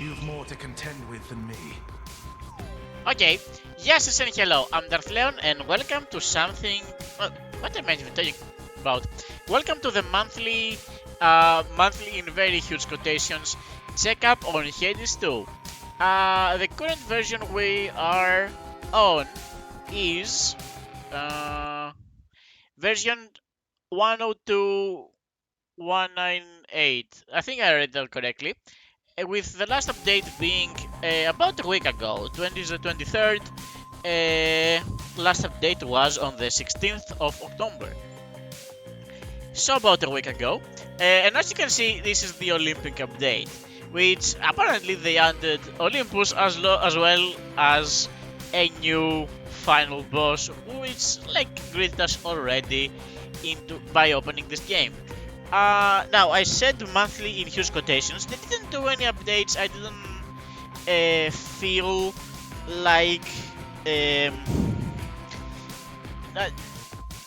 You've more to contend with than me. Okay, yes, and hello, I'm Darth Leon, and welcome to something... what am I even talking about? Welcome to the monthly in very huge quotations, checkup on Hades 2. The current version we are on is version 102.198. I think I read that correctly. With the last update being about a week ago, 23rd. Last update was on the 16th of October. So about a week ago. And as you can see, this is the Olympic update, which apparently they added Olympus as well as a new final boss, which greeted us already by opening this game. Now, I said monthly in huge quotations. They didn't do any updates. I didn't feel like...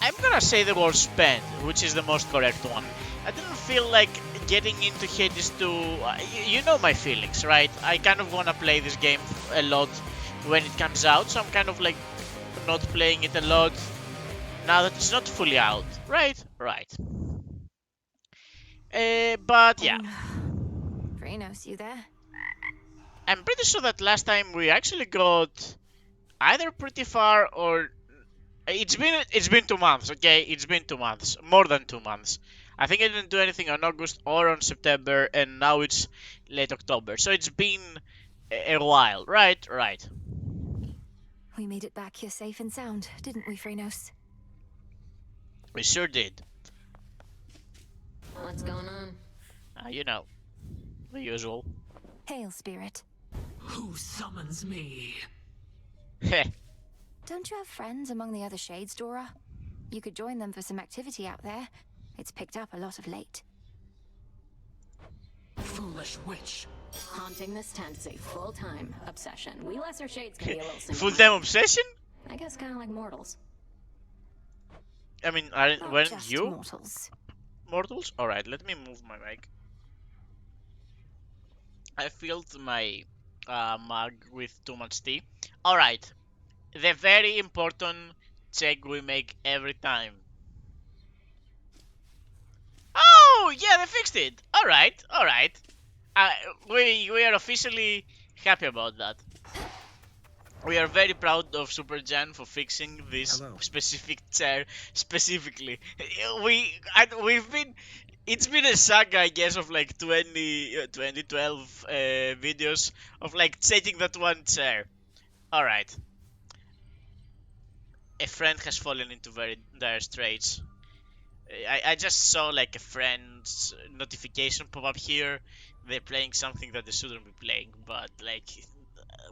I'm gonna say the word spend, which is the most correct one. I didn't feel like getting into Hades 2... you know my feelings, right? I kind of wanna play this game a lot when it comes out, so I'm kind of like not playing it a lot now that it's not fully out. Right? Right. But yeah. Phrenos, you there? I'm pretty sure that last time we actually got either pretty far or... It's been 2 months, okay? It's been 2 months. More than 2 months. I think I didn't do anything on August or on September, and now it's late October. So it's been a while, right? Right. We made it back here safe and sound, didn't we, Phrenos? We sure did. What's going on? You know, the usual. Hail, Spirit. Who summons me? Heh. Don't you have friends among the other shades, Dora? You could join them for some activity out there. It's picked up a lot of late. Foolish witch. Haunting this tent is a full-time obsession. We lesser shades can be a little simple. Full-time obsession? I guess kind of like mortals. I mean, Not weren't just you mortals. mortals? Alright, let me move my mic. I filled my mug with too much tea. Alright, the very important check we make every time. Oh, yeah, they fixed it. Alright, alright. We are officially happy about that. We are very proud of Super Jan for fixing this specific chair specifically. It's been a saga, I guess, of like 2012 videos of like changing that one chair. Alright. A friend has fallen into very dire straits. I just saw like a friend's notification pop up here. They're playing something that they shouldn't be playing, but like,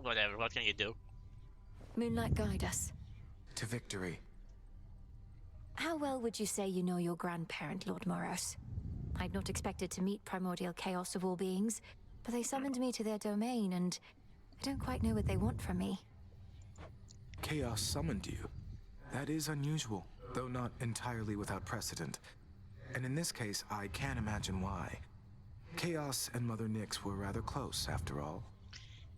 whatever, what can you do? Moonlight, guide us. To victory. How well would you say you know your grandparent, Lord Moros? I'd not expected to meet primordial chaos of all beings, but they summoned me to their domain, and I don't quite know what they want from me. Chaos summoned you. That is unusual, though not entirely without precedent. And in this case, I can't imagine why. Chaos and Mother Nyx were rather close, after all.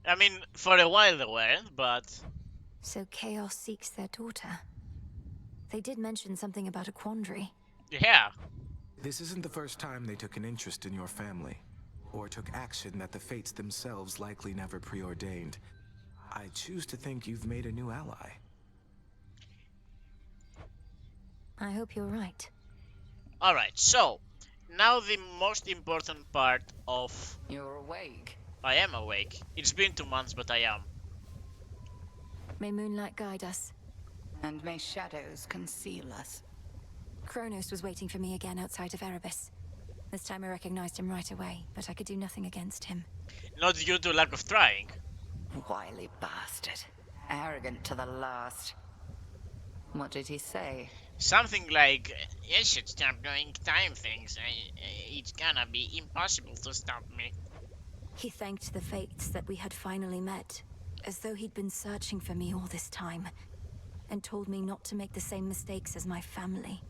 I mean, for a while they weren't, but... So Chaos seeks their daughter. They did mention something about a quandary. yeah. This isn't the first time they took an interest in your family, or took action that the fates themselves likely never preordained. I choose to think you've made a new ally. I hope you're right. Alright, so, now the most important part of... You're awake. I am awake. It's been 2 months, but I am. May Moonlight guide us. And may shadows conceal us. Kronos was waiting for me again outside of Erebus. This time I recognized him right away, but I could do nothing against him. Not due to lack of trying. Wily bastard. Arrogant to the last. What did he say? Something like, you should stop doing time things. It's gonna be impossible to stop me. He thanked the fates that we had finally met, as though he'd been searching for me all this time, and told me not to make the same mistakes as my family.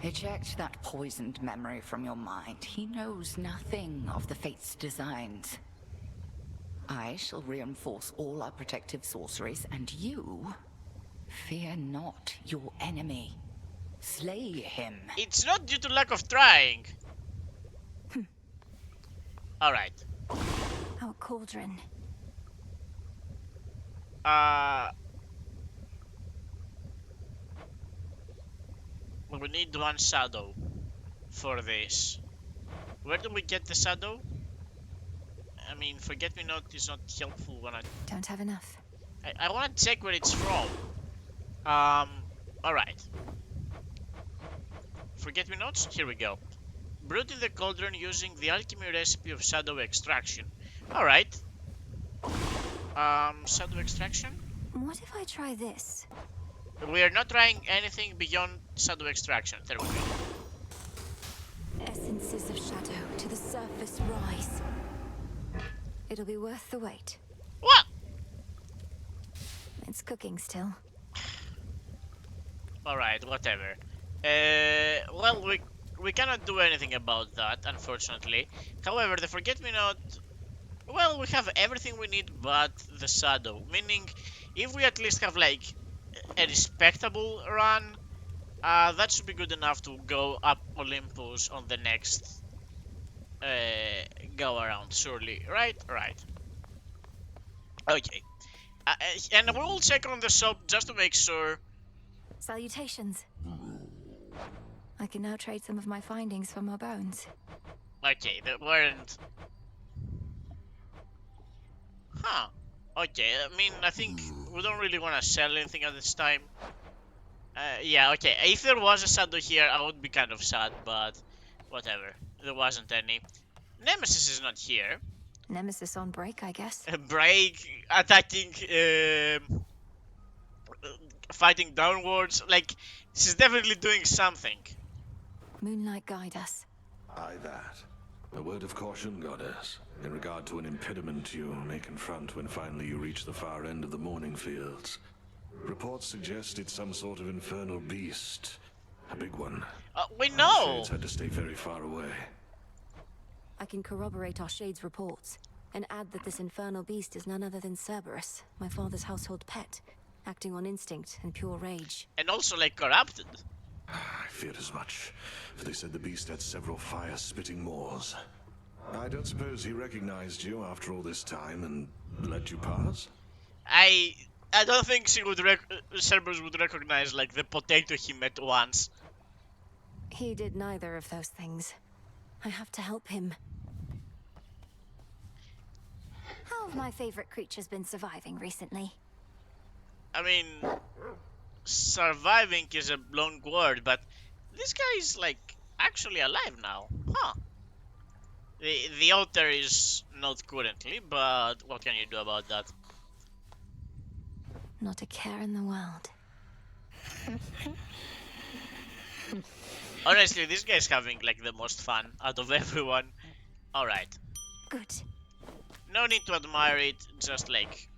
Eject that poisoned memory from your mind. He knows nothing of the fate's designs. I shall reinforce all our protective sorceries, and you fear not your enemy. Slay him. It's not due to lack of trying. Alright. Our cauldron. We need one shadow for this. Where do we get the shadow? I mean, Forget-Me-Not is not helpful when Don't have enough. I want to check where it's from. Alright. Forget-Me-Nots? Here we go. Brewed in the cauldron using the alchemy recipe of shadow extraction. Alright. Shadow extraction? What if I try this? We are not trying anything beyond shadow extraction. There we go. Essences of shadow to the surface rise. It'll be worth the wait. What? It's cooking still. Alright, whatever. Well, we cannot do anything about that, unfortunately. However, the Forget-Me-Not... Well, we have everything we need but the shadow. Meaning, if we at least have, like, a respectable run, that should be good enough to go up Olympus on the next go around, surely. Right? Right. Okay. And we'll check on the shop just to make sure. Salutations. I can now trade some of my findings for more bones. Okay, that weren't... Huh. Okay, I mean, I think we don't really want to sell anything at this time. Yeah, okay. If there was a shadow here, I would be kind of sad, but whatever. There wasn't any. Nemesis is not here. Nemesis on break, I guess. Break, attacking, fighting downwards. Like, she's definitely doing something. Moonlight guide us. Aye, that. A word of caution, goddess, in regard to an impediment you may confront when finally you reach the far end of the Morning Fields. Reports suggest it's some sort of infernal beast. A big one. We Our know! shades had to stay very far away. I can corroborate our Shade's reports, and add that this infernal beast is none other than Cerberus, my father's household pet, acting on instinct and pure rage. And also, like, corrupted. I feared as much, for they said the beast had several fire-spitting maws. I don't suppose he recognized you after all this time and let you pass? I don't think she would Cerberus would recognize, like, the potato he met once. He did neither of those things. I have to help him. How have my favorite creatures been surviving recently? I mean, surviving is a long word, but this guy is, like, actually alive now. Huh. The author is not currently, but what can you do about that? Not a care in the world. Honestly, this guy's having, like, the most fun out of everyone. Alright. Good. No need to admire it, just, like,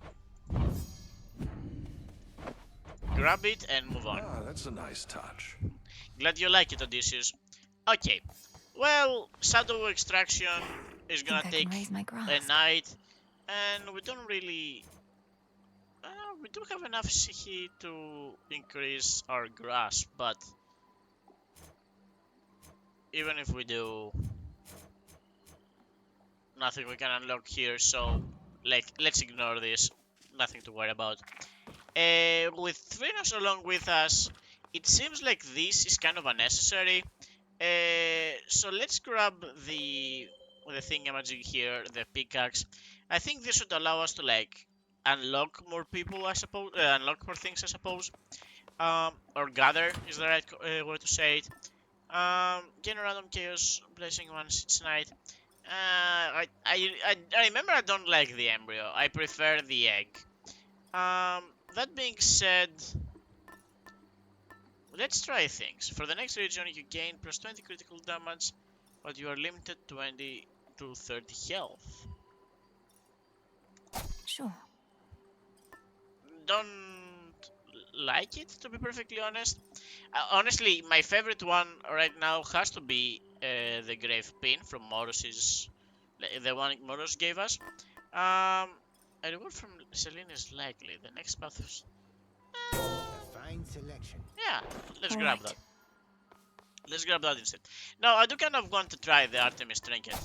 grab it and move on. Ah, that's a nice touch. Glad you like it, Odysseus. Okay. Well, Shadow Extraction is gonna Think I can take raise my a grasp. night, and we don't really... we do have enough Sihi to increase our grasp, but even if we do, nothing we can unlock here, so, like, let's ignore this. Nothing to worry about. With Thrinos along with us, it seems like this is kind of unnecessary. So let's grab the thingamajig here, the pickaxe. I think this should allow us to, like, unlock more people, I suppose, unlock more things, I suppose. Or gather is the right way to say it. Gain random chaos, blessing once each night. I remember I don't like the embryo. I prefer the egg. That being said, let's try things. For the next region, you gain plus 20 critical damage, but you are limited 20 to 30 health. Sure. Don't like it, to be perfectly honest. Honestly, my favorite one right now has to be the Grave Pin from Moros's, the one Moros gave us. A reward from Celine is likely. The next path is... A fine selection. Yeah, let's All grab right. that. Let's grab that instead. Now, I do kind of want to try the Artemis trinket,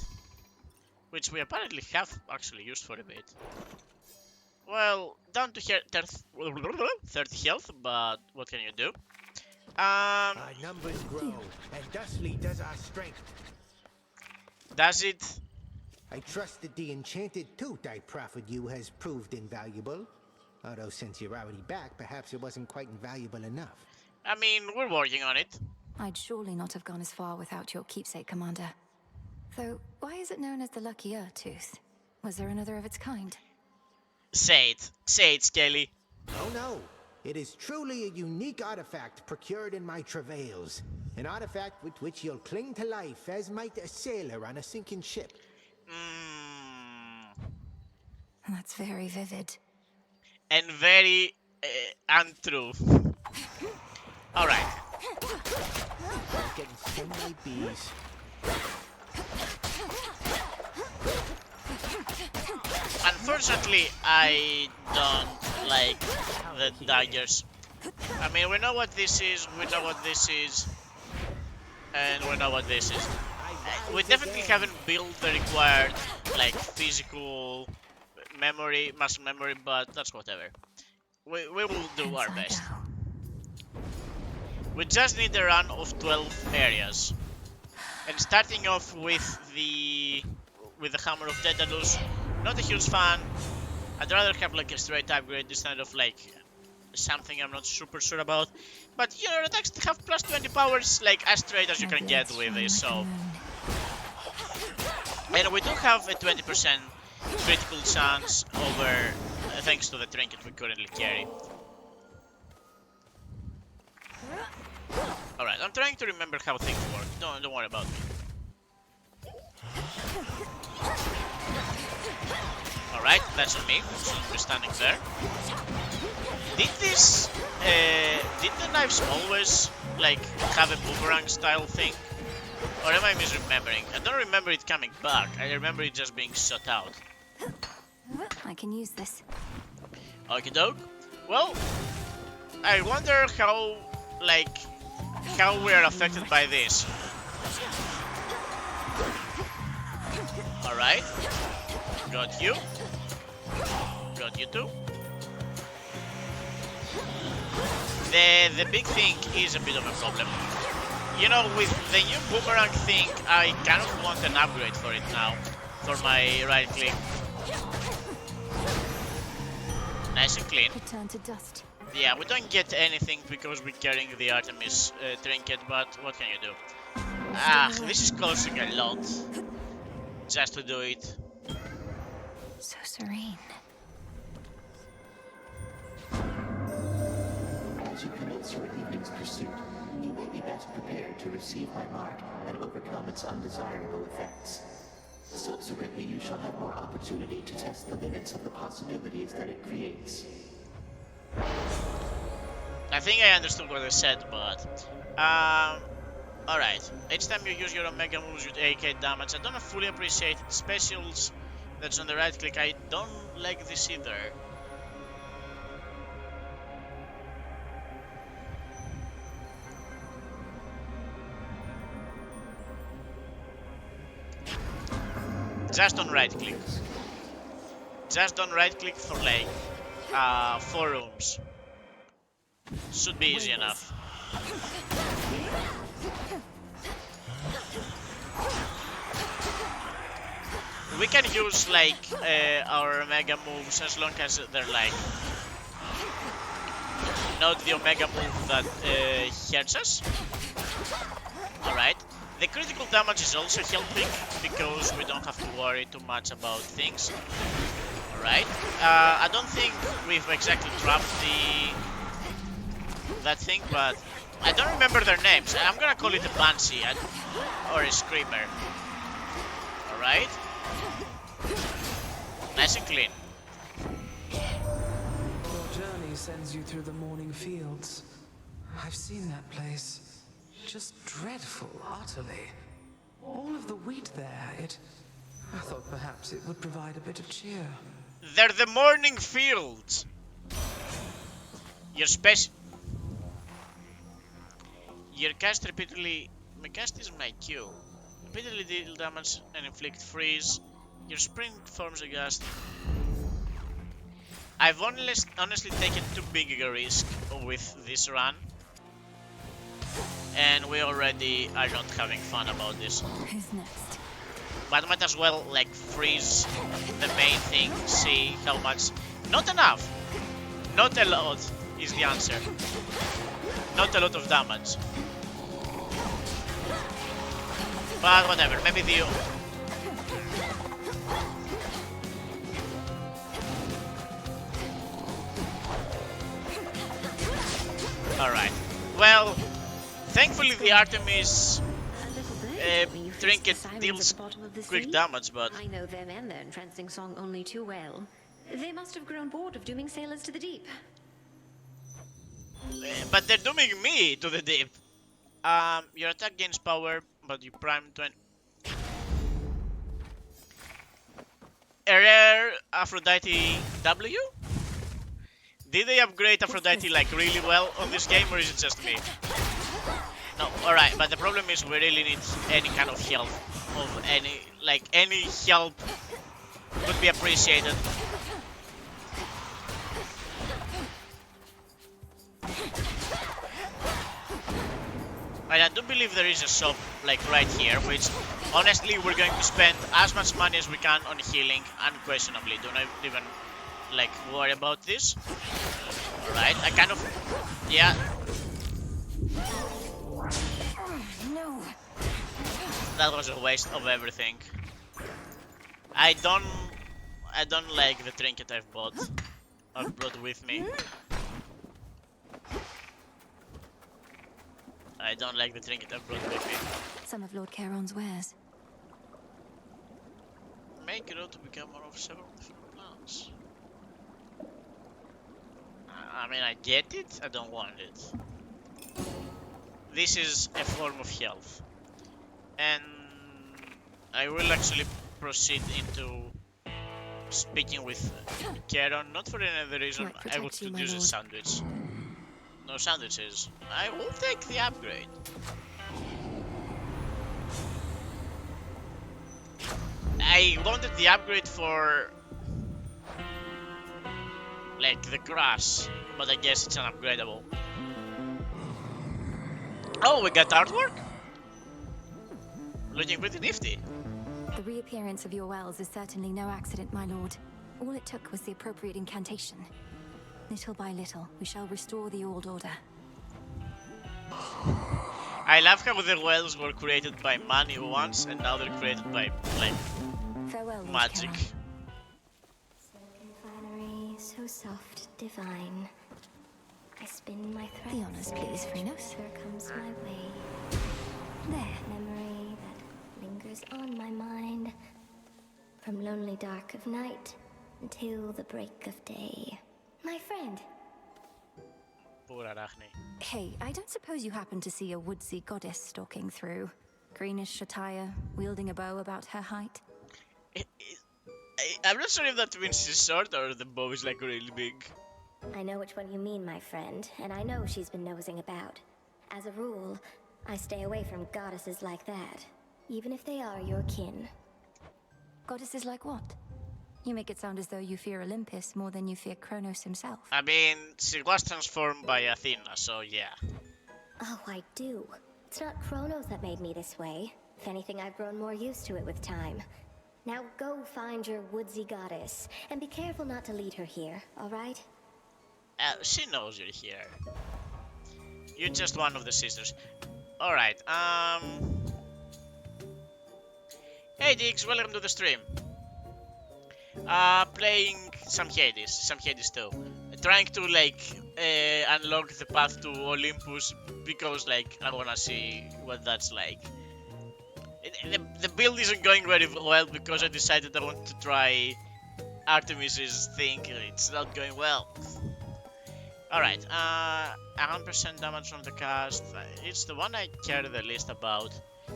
which we apparently have actually used for a bit. Well, down to 30 health, but what can you do? Our numbers grow, and thusly does our strength. Does it? I trust that the enchanted tooth I proffered you has proved invaluable. Although since you're already back, perhaps it wasn't quite invaluable enough. I mean, we're working on it. I'd surely not have gone as far without your keepsake, Commander. Though, why is it known as the Lucky Ear Tooth? Was there another of its kind? Say it. Say it, Skelly. Oh no! It is truly a unique artifact procured in my travails. An artifact with which you'll cling to life as might a sailor on a sinking ship. That's very vivid. And very untrue. Alright. Getting stung by bees. Unfortunately, I don't like the daggers. I mean, we know what this is, we know what this is, and we know what this is. We definitely haven't built the required, like, physical memory, muscle memory, but that's whatever. We will do our best. We just need a run of 12 areas. And starting off with the Hammer of Daedalus, not a huge fan. I'd rather have like a straight upgrade instead of like something I'm not super sure about. But you know, attacks have plus 20 powers, like as straight as you can get with this, so... And we do have a 20% critical chance over, thanks to the trinket we currently carry. Alright, I'm trying to remember how things work. Don't worry about me. Alright, that's on me. Shouldn't be standing there. Did the knives always, like, have a boomerang style thing? Or am I misremembering? I don't remember it coming back. I remember it just being shot out. I can use this. Okie doke. Well, I wonder how, like, how we are affected by this. Alright. Got you. Got you too. The big thing is a bit of a problem. You know, with the new boomerang thing, I kind of want an upgrade for it now. For my right click. Nice and clean. Return to dust. Yeah, we don't get anything because we're carrying the Artemis trinket, but what can you do? Ah, this is costing a lot. Just to do it. So serene. As you commence your evening's pursuit, you will be best prepared to receive my mark and overcome its undesirable effects. Subsequently, you shall have more opportunity to test the limits of the possibilities that it creates. I think I understood what I said, but... Alright. Each time you use your Omega moves, you take 8 damage. I don't fully appreciate specials that's on the right click. I don't like this either. Just on right click. Just on right click for like 4 rooms. Should be easy enough. We can use like our Omega moves as long as they're like not the Omega move that hurts us. Alright. The critical damage is also helping because we don't have to worry too much about things. Alright. I don't think we've exactly trapped that thing, but I don't remember their names. I'm gonna call it a Banshee or a Screamer. Alright. Nice and clean. Your journey sends you through the morning fields. I've seen that place. Just dreadful, utterly. All of the wheat there, I thought perhaps it would provide a bit of cheer. They're the morning fields. Your cast repeatedly. My cast is my Q. Repeatedly deal damage and inflict freeze. Your sprint forms a gust. I've honestly taken too big a risk with this run. And we already are not having fun about this. Who's next? But might as well like freeze the main thing, see how much. Not enough. Not a lot is the answer. Not a lot of damage. But whatever, maybe the... Alright. Well, thankfully the Artemis trinket deals quick damage, but... I know them and their entrancing song only too well. They must have grown bored of dooming sailors to the deep. But they're dooming me to the deep. Your attack gains power, but you prime 20. A rare Aphrodite W? Did they upgrade Aphrodite like really well on this game, or is it just me? No, alright, but the problem is we really need any kind of help. Any help would be appreciated. And I do believe there is a shop like right here, which honestly we're going to spend as much money as we can on healing, unquestionably. Do not even like worry about this. Alright, I kind of... yeah. No. That was a waste of everything. I don't like the trinket I've brought with me. I don't like the trinket I've brought with me. Some of Lord Charon's wares. Make it out to become one of several different plants. I mean, I get it, I don't want it. This is a form of health. And I will actually proceed into speaking with Charon, not for any other reason. I will produce a sandwich. No sandwiches. I will take the upgrade. I wanted the upgrade for like the grass, but I guess it's unupgradable. Oh, we got artwork? Looking pretty nifty. The reappearance of your wells is certainly no accident, my lord. All it took was the appropriate incantation. Little by little, we shall restore the old order. I love how the wells were created by money once, and now they're created by, like, farewell, magic. Silken finery, so soft, divine. I spin my threads. The honors, please, Phrynos. Sure comes my way. There. Memory that lingers on my mind. From lonely dark of night until the break of day. My friend. Poor Arachne. Hey, I don't suppose you happen to see a woodsy goddess stalking through. Greenish attire, wielding a bow about her height. I'm not sure if that means she's short or the bow is like really big. I know which one you mean, my friend, and I know she's been nosing about. As a rule, I stay away from goddesses like that, even if they are your kin. Goddesses like what? You make it sound as though you fear Olympus more than you fear Kronos himself. I mean, she was transformed by Athena, so yeah. Oh, I do. It's not Kronos that made me this way. If anything, I've grown more used to it with time. Now go find your woodsy goddess, and be careful not to lead her here, alright? She knows you're here. You're just one of the sisters. Alright, Hey Diggs, welcome to the stream. Playing some Hades 2. Trying to like unlock the path to Olympus because like I wanna see what that's like. The build isn't going very well because I decided I want to try Artemis's thing. It's not going well. Alright, 100% damage from the cast. It's the one I care the least about.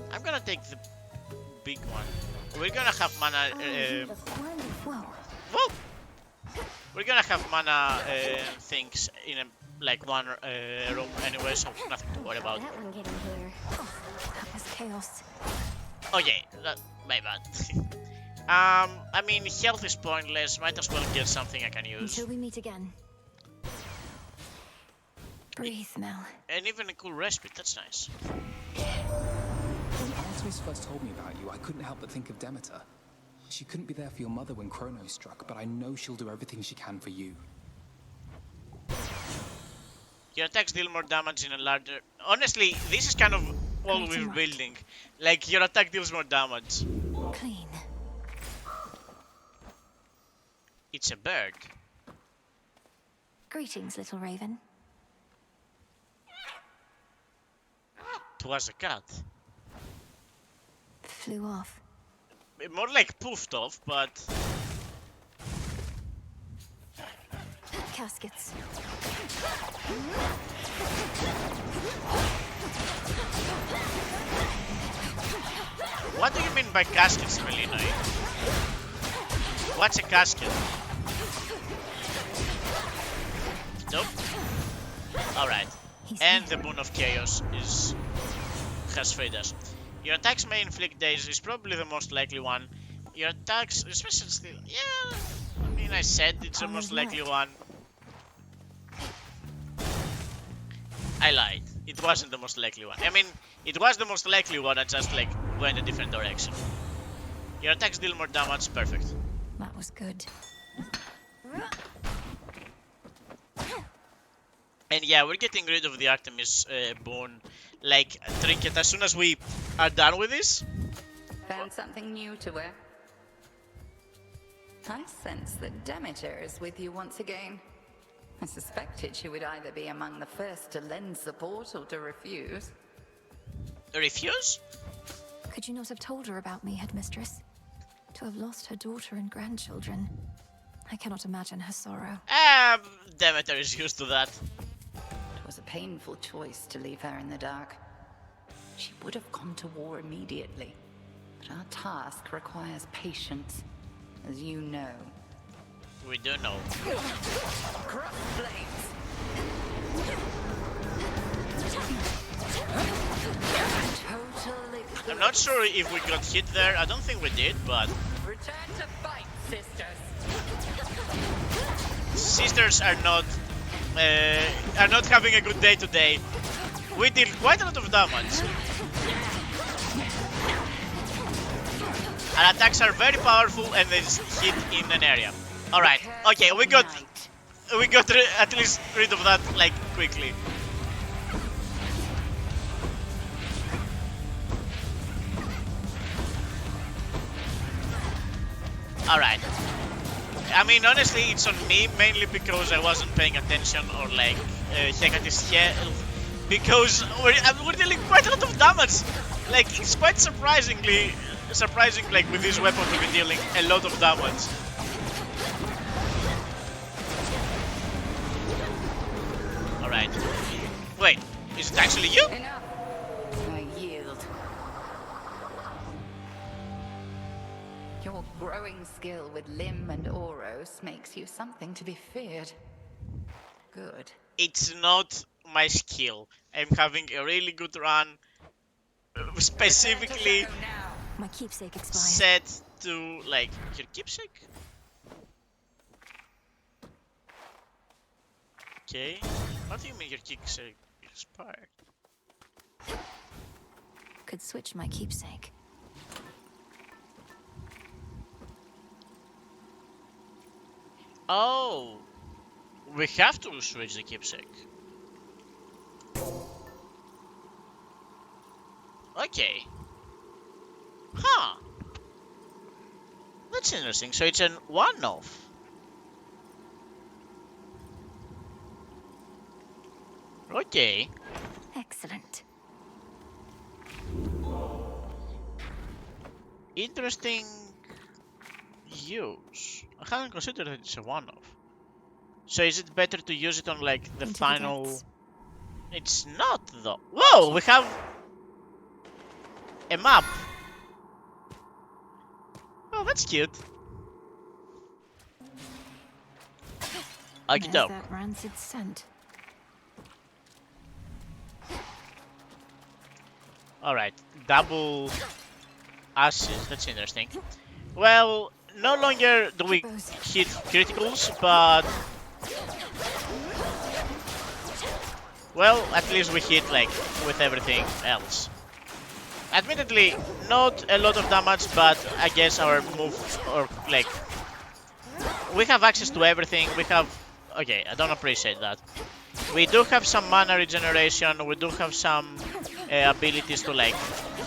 I'm gonna take the big one. We're gonna have mana. Whoa. Whoa! We're gonna have mana things in like one room anyway, so nothing to worry about. That one getting here. Oh, that was chaos. Okay, my bad. I mean, health is pointless. Might as well get something I can use. Until we meet again. Breathe, Mel. And even a cool respite, that's nice. When Artemis first told me about you, I couldn't help but think of Demeter. She couldn't be there for your mother when Kronos struck, but I know she'll do everything she can for you. Your attacks deal more damage in a larger... Honestly, this is kind of all we're building. Like, your attack deals more damage. Clean. It's a bird. Greetings, little raven. It was a cat. Flew off. More like poofed off, but... Caskets. What do you mean by caskets, Melina? What's a casket? Nope. Alright. And the Boon of Chaos has freed us. Your attacks may inflict daze is probably the most likely one. Your attacks, especially still, yeah. I mean, I said it's the most likely one. I lied. It wasn't the most likely one. I mean, it was the most likely one. I just like went a different direction. Your attacks deal more damage. Perfect. That was good. And yeah, we're getting rid of the Artemis boon, like, trinket as soon as we are done with this. Found something new to wear. I sense that Demeter is with you once again. I suspected she would either be among the first to lend support or to refuse. Refuse? Could you not have told her about me, Headmistress? To have lost her daughter and grandchildren. I cannot imagine her sorrow. Demeter is used to that. It was a painful choice to leave her in the dark. She would have gone to war immediately. But our task requires patience, as you know. We do know. Cross blades. I'm not sure if we got hit there. I don't think we did, but... Return to fight, sisters. Sisters are not having a good day today. We did quite a lot of damage. Our attacks are very powerful and they hit in an area. Alright, okay, we got at least rid of that, like, quickly. Alright. I mean, honestly, it's on me, mainly because I wasn't paying attention, or like, Hecate's health, because we're dealing quite a lot of damage. Like, it's quite surprising, like, with this weapon to be dealing a lot of damage. Alright. Wait, is it actually you? Enough. I yield. Your growing skill with Lim and Oros makes you something to be feared. Good. It's not my skill. I'm having a really good run, specifically my keepsake expired. Set to, like, your keepsake? Okay. What do you mean your keepsake expired? Could switch my keepsake. Oh, we have to switch the keepsake. Okay. Huh. That's interesting. So it's an one-off. Okay. Excellent. Interesting use. I haven't considered that it's a one-off. So is it better to use it on, like, the final... It's not, though. Whoa, we have a map. Oh, that's cute. There's Okie doke. that rancid scent. Alright, double asses, that's interesting. Well, no longer do we hit criticals, but... well, at least we hit, like, with everything else. Admittedly, not a lot of damage, but I guess our move, or, like... we have access to everything, we have... okay, I don't appreciate that. We do have some mana regeneration, we do have some abilities to, like,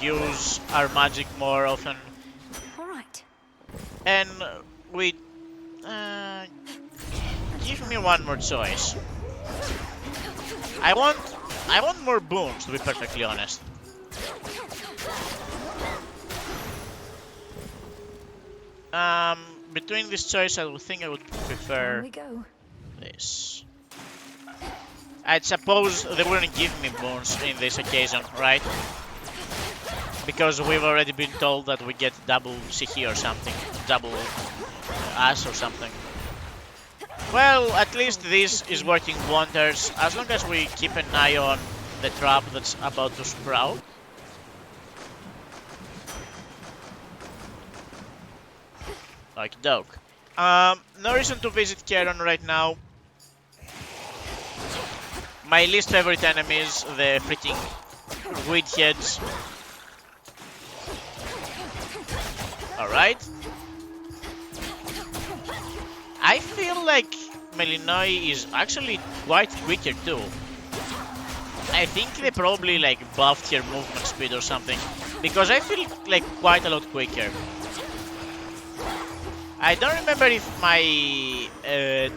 use our magic more often. Alright. And we... give me one more choice. I want more boons, to be perfectly honest. Between this choice, I would think I would prefer Here we go. this. I'd suppose they wouldn't give me boons in this occasion, right? Because we've already been told that we get double Sihi or something, double Ash or something. Well, at least this is working wonders, as long as we keep an eye on the trap that's about to sprout. Okie doke. No reason to visit Charon right now. My least favorite enemies, the freaking weed heads. Alright. I feel like Melinoi is actually quite quicker too. I think they probably like buffed her movement speed or something, because I feel like quite a lot quicker. I don't remember if my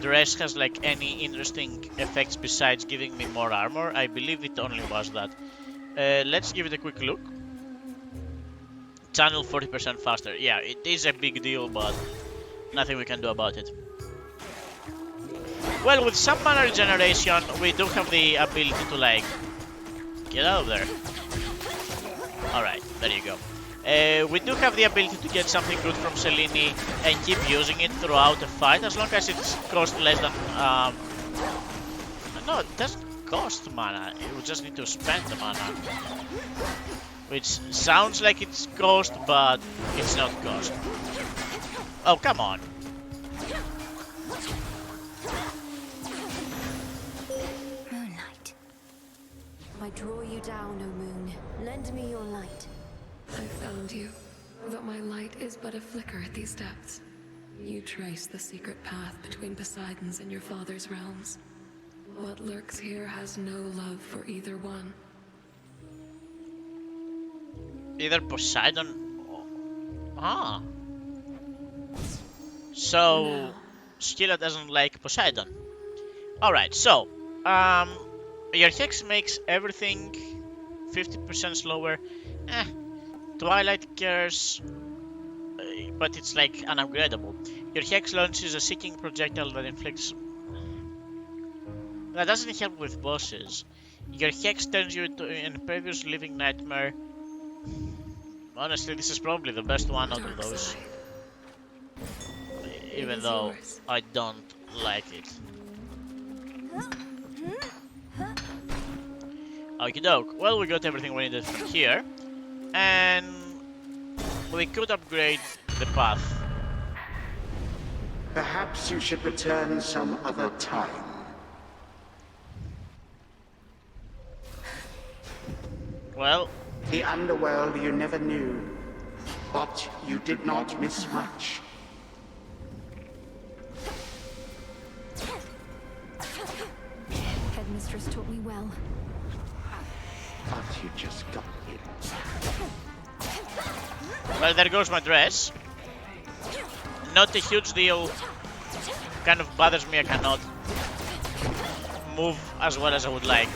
dress has like any interesting effects besides giving me more armor. I believe it only was that. Let's give it a quick look. Channel 40% faster. Yeah, it is a big deal, but nothing we can do about it. Well, with some mana regeneration, we do have the ability to like get out of there. Alright, there you go. We do have the ability to get something good from Selene and keep using it throughout the fight, as long as it's cost less than... no, it doesn't cost mana, we just need to spend the mana. Which sounds like it's cost, but it's not cost. Oh, come on. Moonlight. I draw you down, O moon. Lend me your light. I found you, but my light is but a flicker at these depths. You trace the secret path between Poseidon's and your father's realms. What lurks here has no love for either one. Either Poseidon... ah. So... No. Scylla doesn't like Poseidon. Alright, so... your Hex makes everything 50% slower. Twilight Curse, but it's like unupgradable. Your Hex launches a seeking projectile that inflicts... that doesn't help with bosses. Your Hex turns you into an previous living nightmare. Honestly, this is probably the best one out of those. Even though I don't like it. Okie doke. Well, we got everything we needed from here. And we could upgrade the path. Perhaps you should return some other time. Well, the underworld you never knew, but you did not miss much. Headmistress taught me well. But you just got here. Well, there goes my dress. Not a huge deal. Kind of bothers me I cannot move as well as I would like.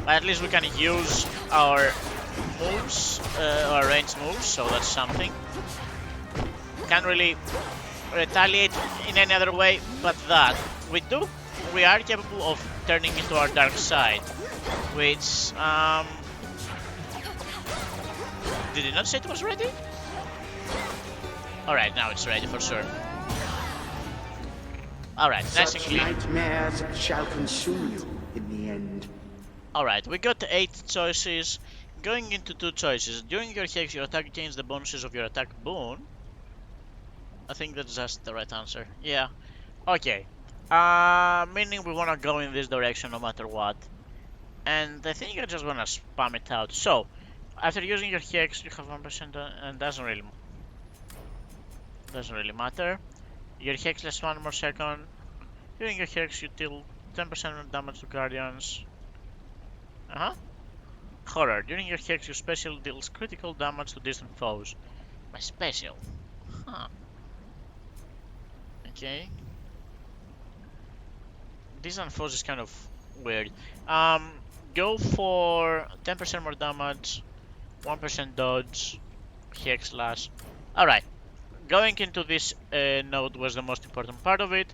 But at least we can use our moves, our ranged moves, so that's something. Can't really retaliate in any other way but that. We are capable of turning into our dark side, which, did it not say it was ready? Alright, now it's ready for sure. Alright, nice and Such clean. nightmares shall consume you in the end. Alright, we got 8 choices. Going into 2 choices. During your hex, your attack gains the bonuses of your attack boon. I think that's just the right answer. Yeah. Okay. Meaning we wanna go in this direction no matter what. And I think I just wanna spam it out. So, after using your hex, you have 1% and doesn't really matter. Your hex lasts 1 more second. During your hex, you deal 10% damage to guardians. Horror. During your hex, your special deals critical damage to distant foes. My special. Huh. Okay. Distant foes is kind of weird. Go for 10% more damage, 1% dodge, hex slash. Alright. Going into this node was the most important part of it.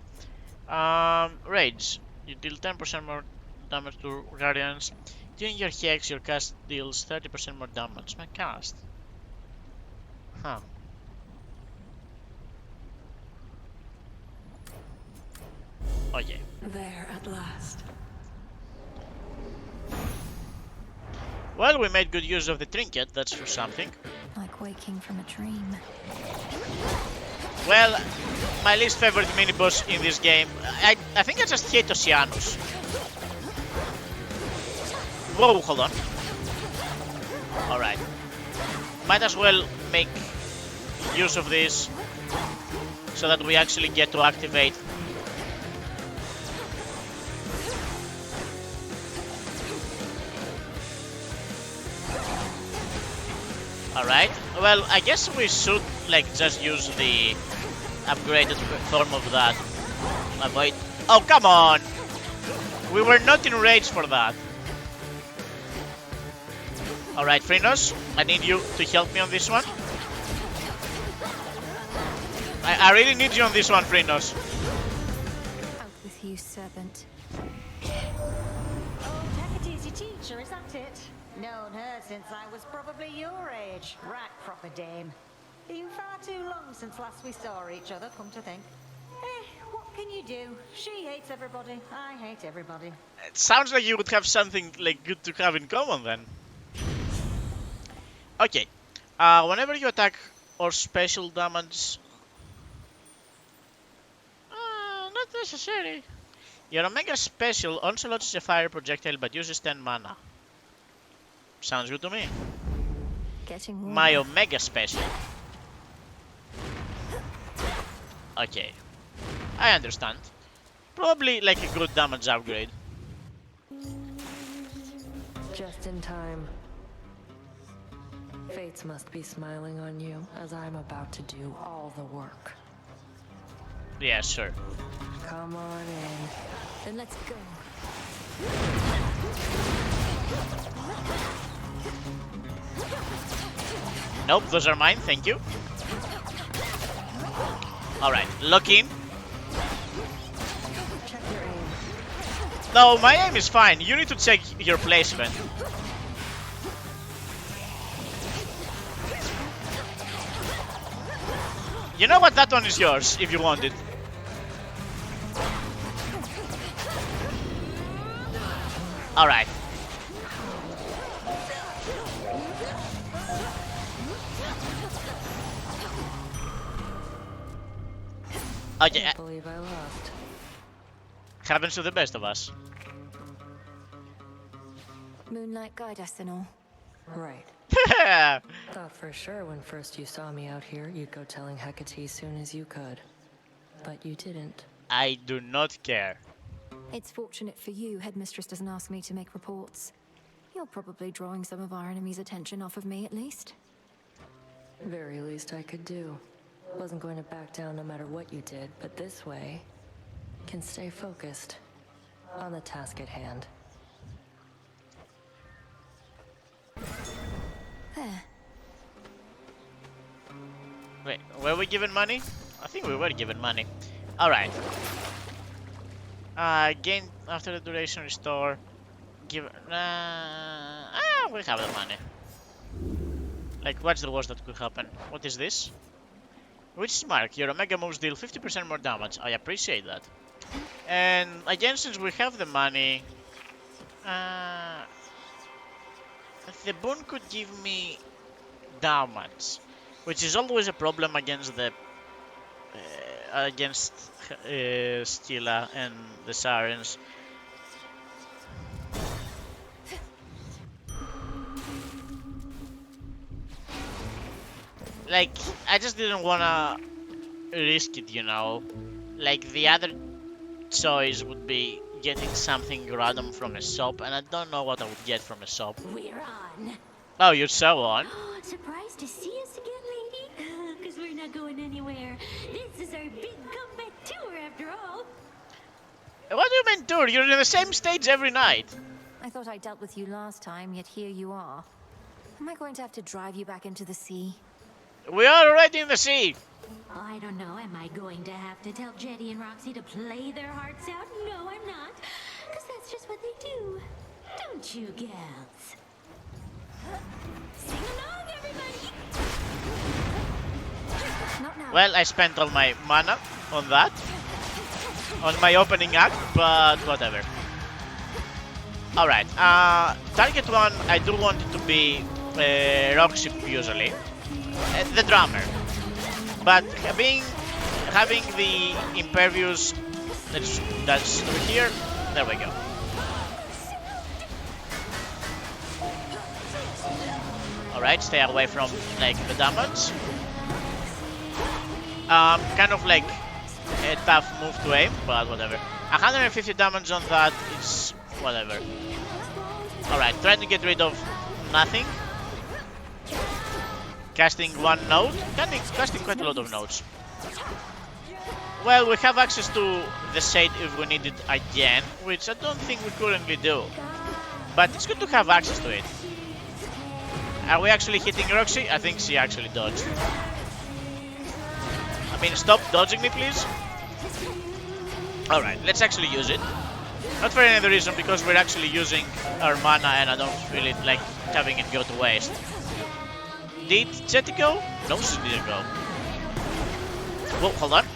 Rage. You deal 10% more damage to guardians. During your hex, your cast deals 30% more damage. My cast. Huh. Oh yeah. There at last. Well, we made good use of the trinket, that's for something. Like waking from a dream. Well, my least favorite mini-boss in this game, I think I just hate Oceanus. Whoa, hold on. Alright. Might as well make use of this so that we actually get to activate. Alright, well, I guess we should, like, just use the upgraded form of that. Wait. Oh, come on! We were not in rage for that. Alright, Phrynos, I need you to help me on this one. I really need you on this one, Phrynos. Out with you, serpent. Oh, Hecate's your teacher, is that it? Known her since I was probably your age. Right proper dame. Been far too long since last we saw each other, come to think. What can you do? She hates everybody, I hate everybody. It sounds like you would have something, like, good to have in common then. Okay. Whenever you attack or special damage... not necessary. Your Omega Special also launches a fire projectile but uses 10 mana. Sounds good to me. Getting warm. My Omega Special. Okay. I understand. Probably like a good damage upgrade. Just in time. Fates must be smiling on you as I'm about to do all the work. Yeah, sure. Come on in. Then let's go. Nope, those are mine, thank you. Alright, lock in. Check your aim. No, my aim is fine. You need to check your placement. You know what? That one is yours, if you want it. Alright. Okay. Can't believe I lost. Happens to the best of us. Moonlight guide us and all. Right. Thought for sure when first you saw me out here, you'd go telling Hecate soon as you could. But you didn't. I do not care. It's fortunate for you, Headmistress doesn't ask me to make reports. You're probably drawing some of our enemy's attention off of me, at least. Very least I could do. Wasn't going to back down no matter what you did, but this way, can stay focused on the task at hand. There. Wait, were we given money? I think we were given money. Alright. Gain after the duration restore. Give. We have the money. Like, what's the worst that could happen? What is this? Which is mark? Your Omega moves deal 50% more damage. I appreciate that. And again, since we have the money, the boon could give me damage, which is always a problem against the Scylla and the Sirens. Like, I just didn't wanna risk it, you know. Like, the other choice would be getting something random from a shop, and I don't know what I would get from a shop. We're on. Oh, you're so on? Surprised to see us again, lady? Because we're not going anywhere. This is our big comeback tour, after all. What do you mean tour? You're in the same stage every night. I thought I dealt with you last time, yet here you are. Am I going to have to drive you back into the sea? We are already in the sea. I don't know. Am I going to have to tell Jetty and Roxy to play their hearts out? No, I'm not. Because that's just what they do. Don't you, gals? Sing along, everybody! Not now. Well, I spent all my mana on that. On my opening act, but whatever. Alright, target 1, I do want it to be Roxy usually. The drummer. But having the impervious that's over here, there we go. Alright, stay away from like the damage. Kind of like a tough move to aim, but whatever. 150 damage on that is whatever. Alright, trying to get rid of nothing. Casting one node. Casting quite a lot of nodes. Well, we have access to the shade if we need it again, which I don't think we currently do. But it's good to have access to it. Are we actually hitting Roxy? I think she actually dodged. I mean, stop dodging me, please. Alright, let's actually use it. Not for any other reason, because we're actually using our mana and I don't really like having it go to waste. Did Jetty go? No, she didn't go. Whoa, hold on.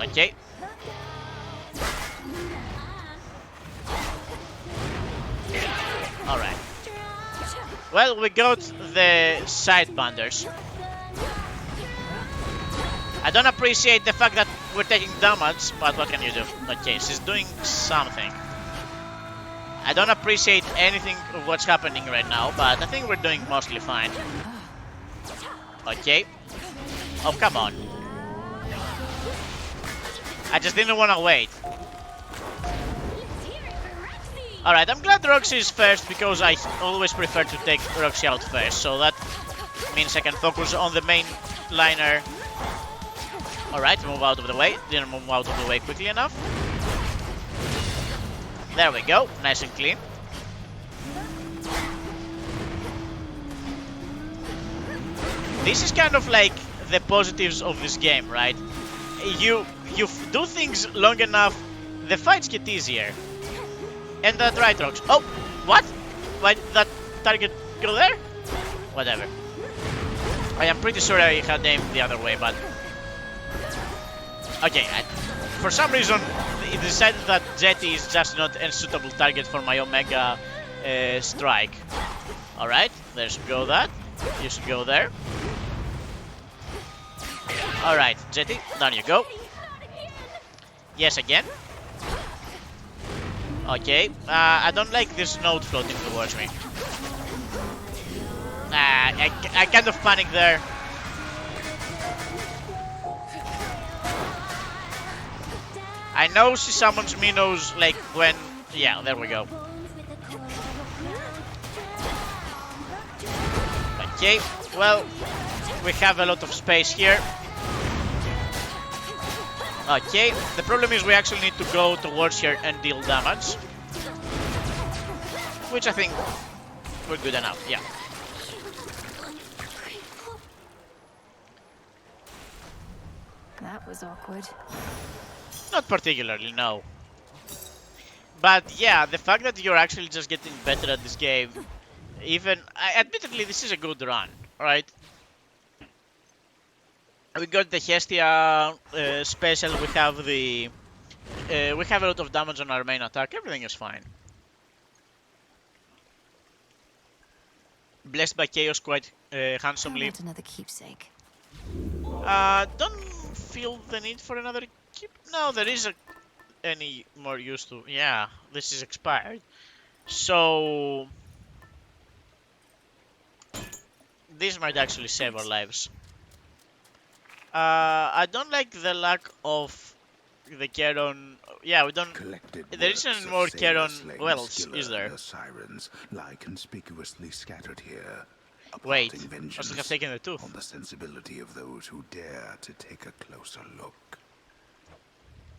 Okay. Alright. Well, we got the sidebanders. I don't appreciate the fact that we're taking damage, but what can you do? Okay, she's doing something. I don't appreciate anything of what's happening right now, but I think we're doing mostly fine. Okay. Oh, come on. I just didn't want to wait. Alright, I'm glad Roxy is first, because I always prefer to take Roxy out first, so that means I can focus on the main liner. Alright, move out of the way. Didn't move out of the way quickly enough. There we go, nice and clean. This is kind of like the positives of this game, right? You do things long enough, the fights get easier. And that right, Rox. Oh, what? Why did that target go there? Whatever. I am pretty sure I had aimed the other way, but... Okay, for some reason, it decided that Jetty is just not a suitable target for my Omega strike. Alright, there should go that. You should go there. Alright, Jetty, down you go. Yes, again. Okay, I don't like this node floating towards me. I kind of panicked there. I know she summons Minos like when... Yeah, there we go. Okay, well, we have a lot of space here. Okay, the problem is we actually need to go towards here and deal damage. Which I think we're good enough, yeah. That was awkward. Not particularly, no. But yeah, the fact that you're actually just getting better at this game, even... admittedly, this is a good run, right? We got the Hestia special, we have the We have a lot of damage on our main attack. Everything is fine. Blessed by Chaos quite handsomely. How about another keepsake? Don't feel the need for another keep. No, there isn't any more use to. Yeah, this is expired. So this might actually save our lives. I don't like the lack of the Charon. Yeah, we don't. There isn't more Charon wells, is there? The sirens lie conspicuously scattered here. Wait, plotting I vengeance should have taken the tooth. on the sensibility of those who dare to take a closer look.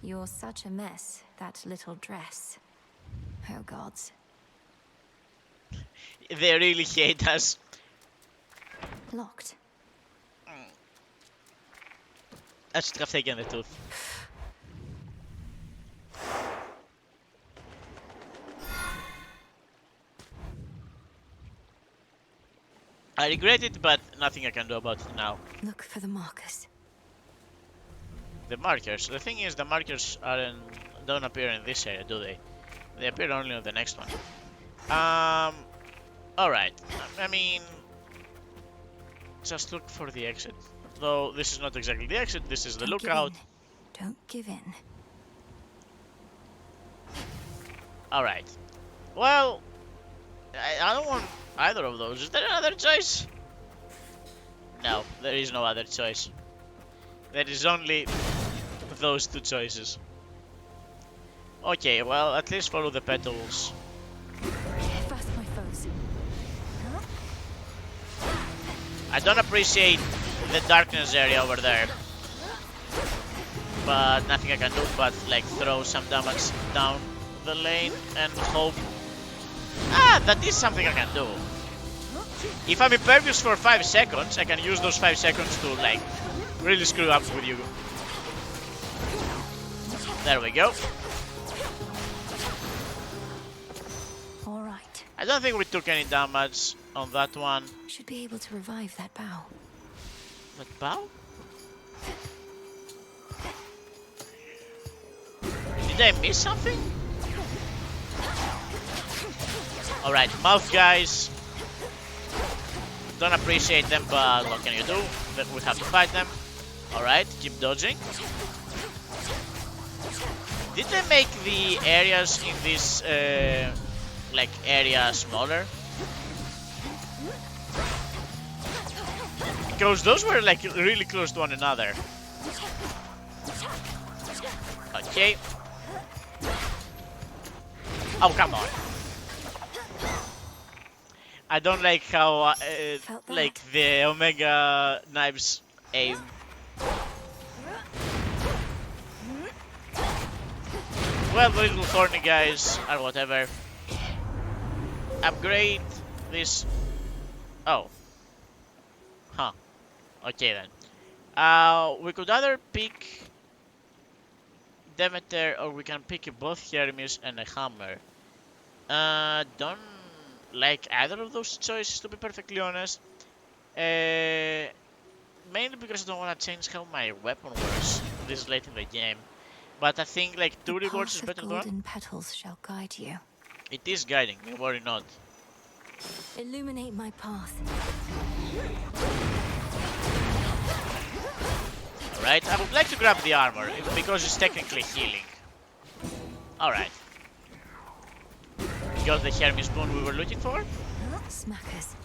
You're such a mess, that little dress. Oh gods. They really hate us. Locked. I should have taken the tooth. I regret it, but nothing I can do about it now. Look for the markers. The markers. The thing is, the markers don't appear in this area, do they? They appear only on the next one. Alright. I mean, just look for the exit. Though this is not exactly the exit, this is the Don't give lookout. in. Don't give in. Alright. Well, I don't want either of those. Is there another choice? No, there is no other choice. There is only those two choices. Okay, well, at least follow the petals. Fast, my foes. I don't appreciate the darkness area over there. But nothing I can do but like throw some damage down the lane and hope. Ah, that is something I can do. If I'm impervious for 5 seconds, I can use those 5 seconds to like really screw up with you. There we go. Alright. I don't think we took any damage on that one. Should be able to revive that bow. That bow? Did I miss something? Alright, mouth guys. Don't appreciate them, but what can you do? We have to fight them. Alright, keep dodging. Did they make the areas in this like area smaller? Because those were like really close to one another. Okay. Oh, come on. I don't like how like the Omega knives aim. Well, the little thorny guys or whatever. Upgrade this. Oh. Huh. Okay then. We could either pick Demeter or we can pick both Hermes and a hammer. Don't like either of those choices, to be perfectly honest. Mainly because I don't want to change how my weapon works this late in the game. But I think like 2 rewards is better than one. Golden petals shall guide you. It is guiding me, worry not. Illuminate my path. Alright, I would like to grab the armor because it's technically healing. Alright. Got the Hermes boon we were looking for. Smackers.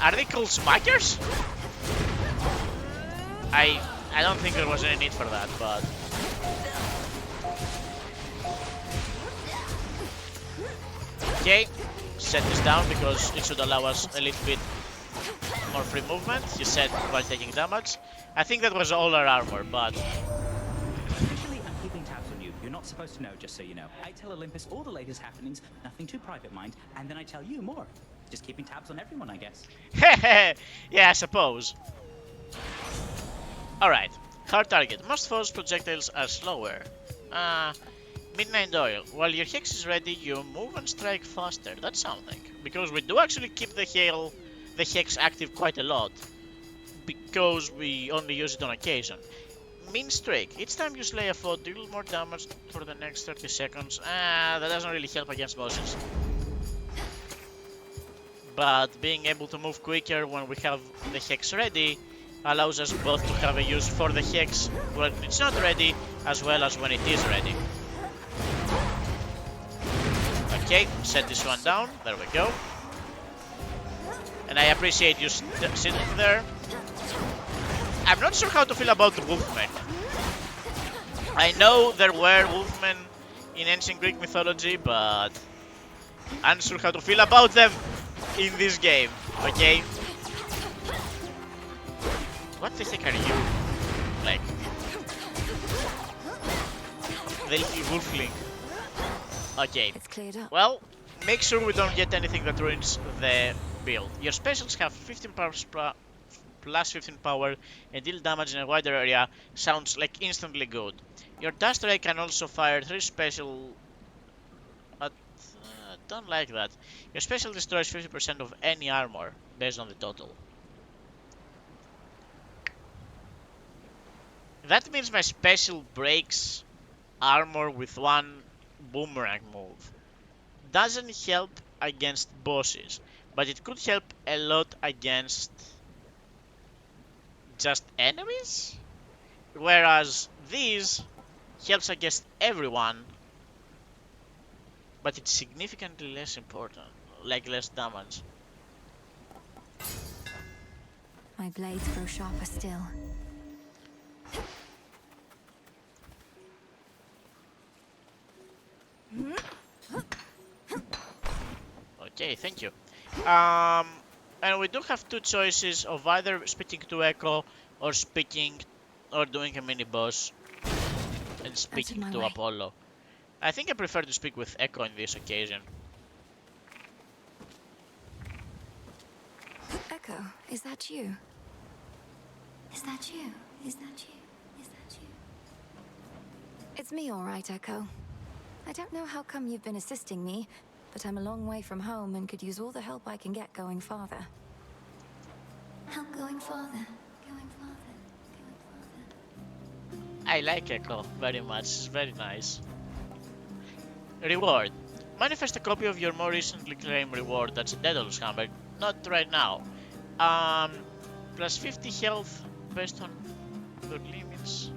Are they called smackers? I don't think there was any need for that, but okay, set this down because it should allow us a little bit more free movement. You said while taking damage. I think that was all our armor, but Officially, I'm keeping tabs on you. You're not supposed to know, just so you know. I tell Olympus all the latest happenings, nothing too private, mind, and then I tell you more. Just keeping tabs on everyone, I guess. yeah, I suppose. Alright, hard target. Most foes' projectiles are slower. Midnight Oil. While your hex is ready, you move and strike faster. That's something. Because we do actually keep the hex active quite a lot. Because we only use it on occasion. Mean streak. Each time you slay a foe, deal more damage for the next 30 seconds. That doesn't really help against bosses. But being able to move quicker when we have the Hex ready allows us both to have a use for the Hex when it's not ready, as well as when it is ready. Okay, set this one down. There we go. And I appreciate you sitting there. I'm not sure how to feel about the Wolfmen. I know there were Wolfmen in ancient Greek mythology, but I'm not sure how to feel about them in this game, okay? What the heck are you? Like... the little Wolfling. Okay, It's cleared up. well, make sure we don't get anything that ruins the build. Your specials have 15 power plus 15 power and deal damage in a wider area. Sounds like instantly good. Your Dust Ray can also fire 3 special... don't like that. Your special destroys 50% of any armor based on the total. That means my special breaks armor with one boomerang move. Doesn't help against bosses, but it could help a lot against just enemies? Whereas these helps against everyone, but it's significantly less important, like less damage. My blades grow sharper still. Okay, thank you. And we do have 2 choices of either speaking to Echo or doing a mini boss and speaking to way. Apollo. I think I prefer to speak with Echo on this occasion. Echo, is that you? Is that you? Is that you? Is that you? It's me, all right, Echo. I don't know how come you've been assisting me, but I'm a long way from home and could use all the help I can get going farther. Help going farther. Going farther. Going farther. I like Echo very much, it's very nice. Reward. Manifest a copy of your more recently claimed reward. That's a Daedalus Hammer. Not right now. Plus 50 health based on your limits.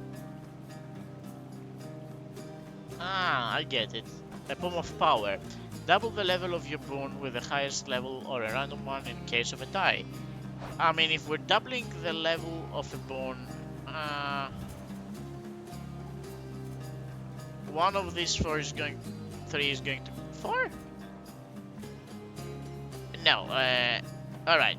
I get it. A Bomb of Power. Double the level of your boon with the highest level or a random one in case of a tie. I mean, if we're doubling the level of a boon, one of these 3 is going to 4? No, alright.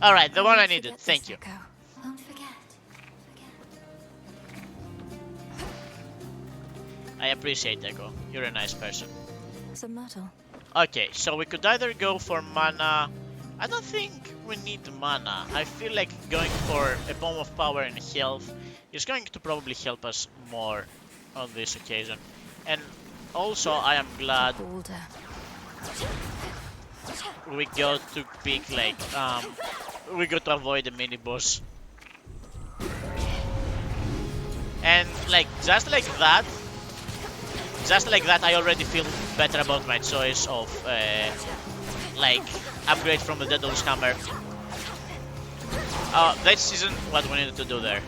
Alright, the one I needed, thank you. Won't forget. I appreciate Echo, you're a nice person. Some metal. Okay, so we could either go for mana. I don't think we need mana. I feel like going for a Bomb of Power and health is going to probably help us more on this occasion. And also, I am glad we got to pick like we got to avoid the mini boss. And like just like that, I already feel better about my choice of like upgrade from the Daedalus Hammer. This isn't what we needed to do there.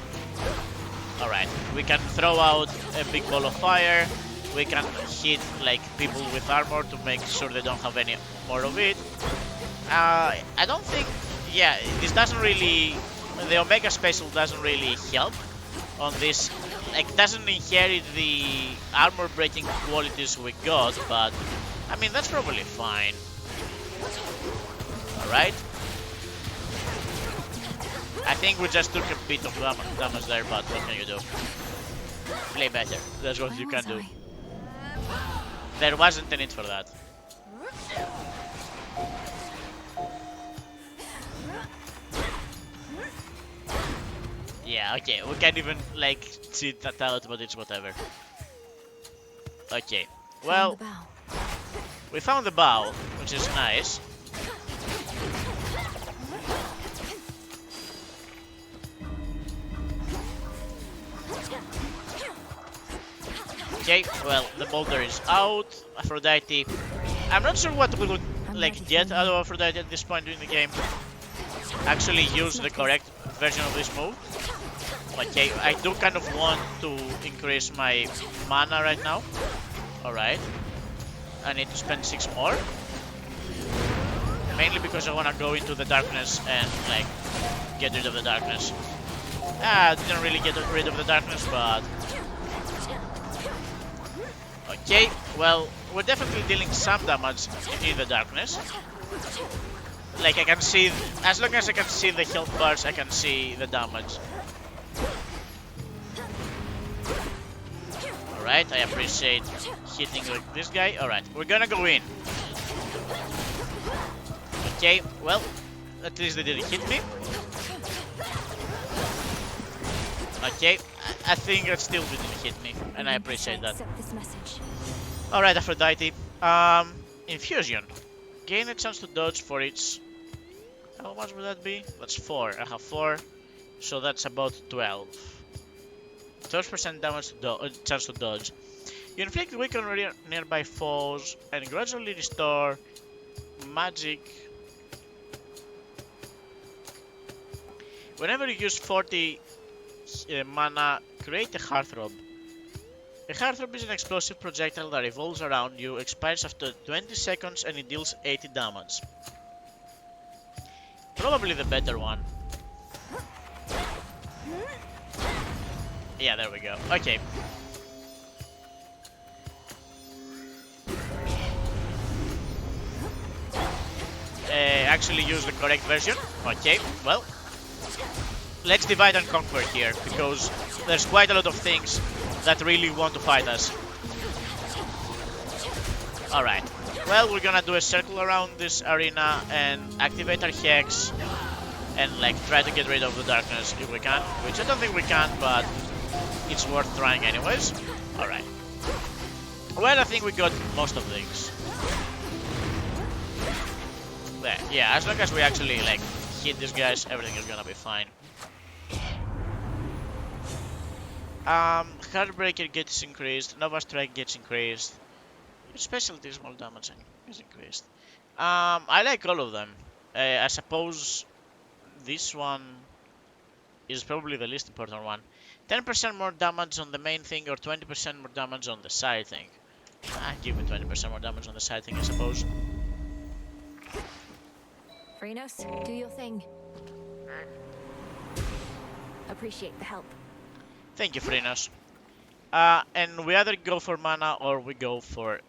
Alright, we can throw out a big ball of fire. We can hit like people with armor to make sure they don't have any more of it. I don't think, yeah, this doesn't really, the Omega Special doesn't really help on this. Like, doesn't inherit the armor breaking qualities we got, but I mean that's probably fine. Alright. I think we just took a bit of damage there, but what can you do? Play better. That's what you can do. There wasn't a need for that. Yeah, okay, we can't even like cheat that out, but it's whatever. Okay, well, We found the bow, which is nice. Okay, well, the boulder is out. Aphrodite. I'm not sure what we would like get out of Aphrodite at this point in the game. Actually use the correct version of this move. Okay, I do kind of want to increase my mana right now. Alright. I need to spend 6 more. Mainly because I want to go into the darkness and like get rid of the darkness. I didn't really get rid of the darkness, but... Okay, well, we're definitely dealing some damage in the darkness. Like I can see, as long as I can see the health bars, I can see the damage. Alright, I appreciate hitting like this guy. Alright, we're gonna go in. Okay, well, at least they didn't hit me. Okay, I think it still didn't hit me, and I appreciate that. Alright, Aphrodite. Infusion. Gain a chance to dodge for each... How much would that be? That's 4. I have 4, so that's about 12. 12% damage to chance to dodge. You inflict weak on nearby foes and gradually restore magic. Whenever you use 40 mana, create a Heartthrob. A Heartthrob is an explosive projectile that revolves around you, expires after 20 seconds and it deals 80 damage. Probably the better one. Yeah, there we go. Okay. Actually use the correct version. Okay, well. Let's divide and conquer here, because there's quite a lot of things that really want to fight us. Alright. Well, we're gonna do a circle around this arena and activate our Hex and like try to get rid of the darkness if we can, which I don't think we can, but it's worth trying anyways. Alright. Well, I think we got most of things. There, yeah, as long as we actually like hit these guys, everything is gonna be fine. Heartbreaker gets increased, Nova Strike gets increased. Specialty small damage is increased. I like all of them. I suppose this one is probably the least important one. 10% more damage on the main thing or 20% more damage on the side thing. Give me 20% more damage on the side thing, I suppose. Phrynos, do your thing. Appreciate the help. Thank you, Phrynos. And we either go for mana or we go for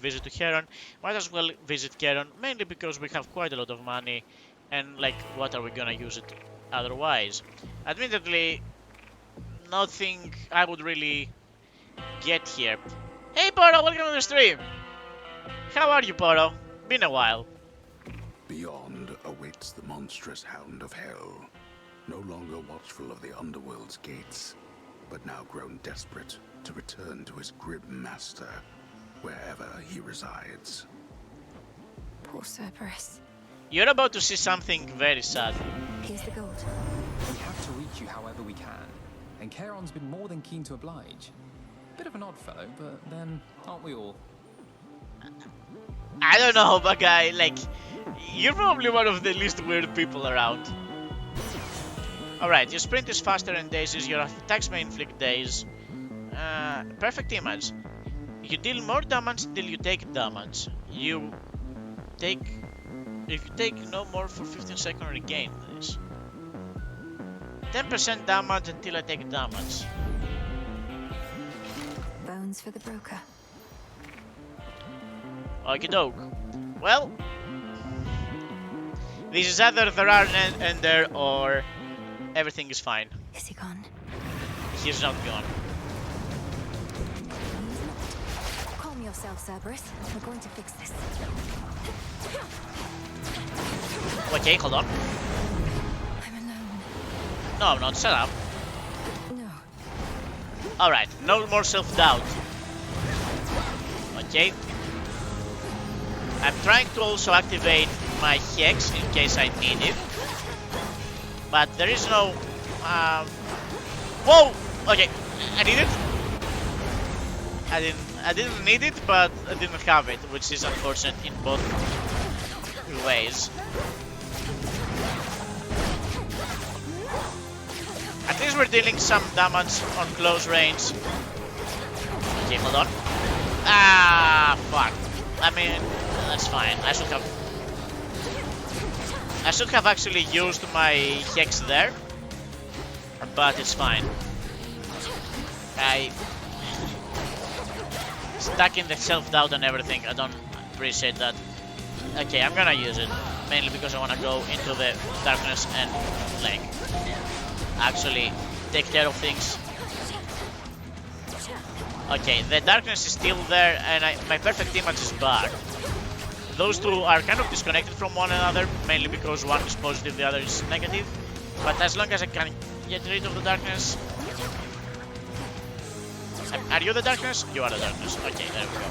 visit to Charon. Might as well visit Charon, mainly because we have quite a lot of money, and like, what are we gonna use it otherwise? Admittedly, nothing I would really get here. Hey Poro, welcome to the stream! How are you, Poro? Been a while. Beyond awaits the monstrous Hound of Hell, no longer watchful of the Underworld's gates, but now grown desperate to return to his grim master, wherever he resides. Poor Cerberus. You're about to see something very sad. Here's the gold. We have to reach you however we can, and Charon's been more than keen to oblige. Bit of an odd fellow, but then, aren't we all? I don't know, but guy, like, you're probably one of the least weird people around. Alright, your sprint is faster and dazes, your attacks may inflict daze. Perfect image. You deal more damage till you take damage. If you take no more for 15 seconds, regain this. 10% damage until I take damage. Bones for the broker. Okie doke. Well, this is either there are an ender or everything is fine. Is he gone? He's not gone. Calm yourself, Cerberus. We're going to fix this. Okay, hold on. I'm alone. No, I'm not. Shut up. No. Alright, no more self-doubt. Okay. I'm trying to also activate my Hex in case I need it. But there is no... Whoa! Okay, I need it. I didn't need it, but I didn't have it, which is unfortunate in both ways. At least we're dealing some damage on close range. Okay, hold on. Ah, fuck. I mean, that's fine. I should have actually used my Hex there, but it's fine. I stuck in the self-doubt and everything. I don't appreciate that. Okay, I'm gonna use it mainly because I want to go into the darkness and like actually take care of things. Okay, the darkness is still there, and my perfect image is back. Those two are kind of disconnected from one another, mainly because one is positive, the other is negative. But as long as I can get rid of the darkness... Are you the darkness? You are the darkness. Okay, there we go.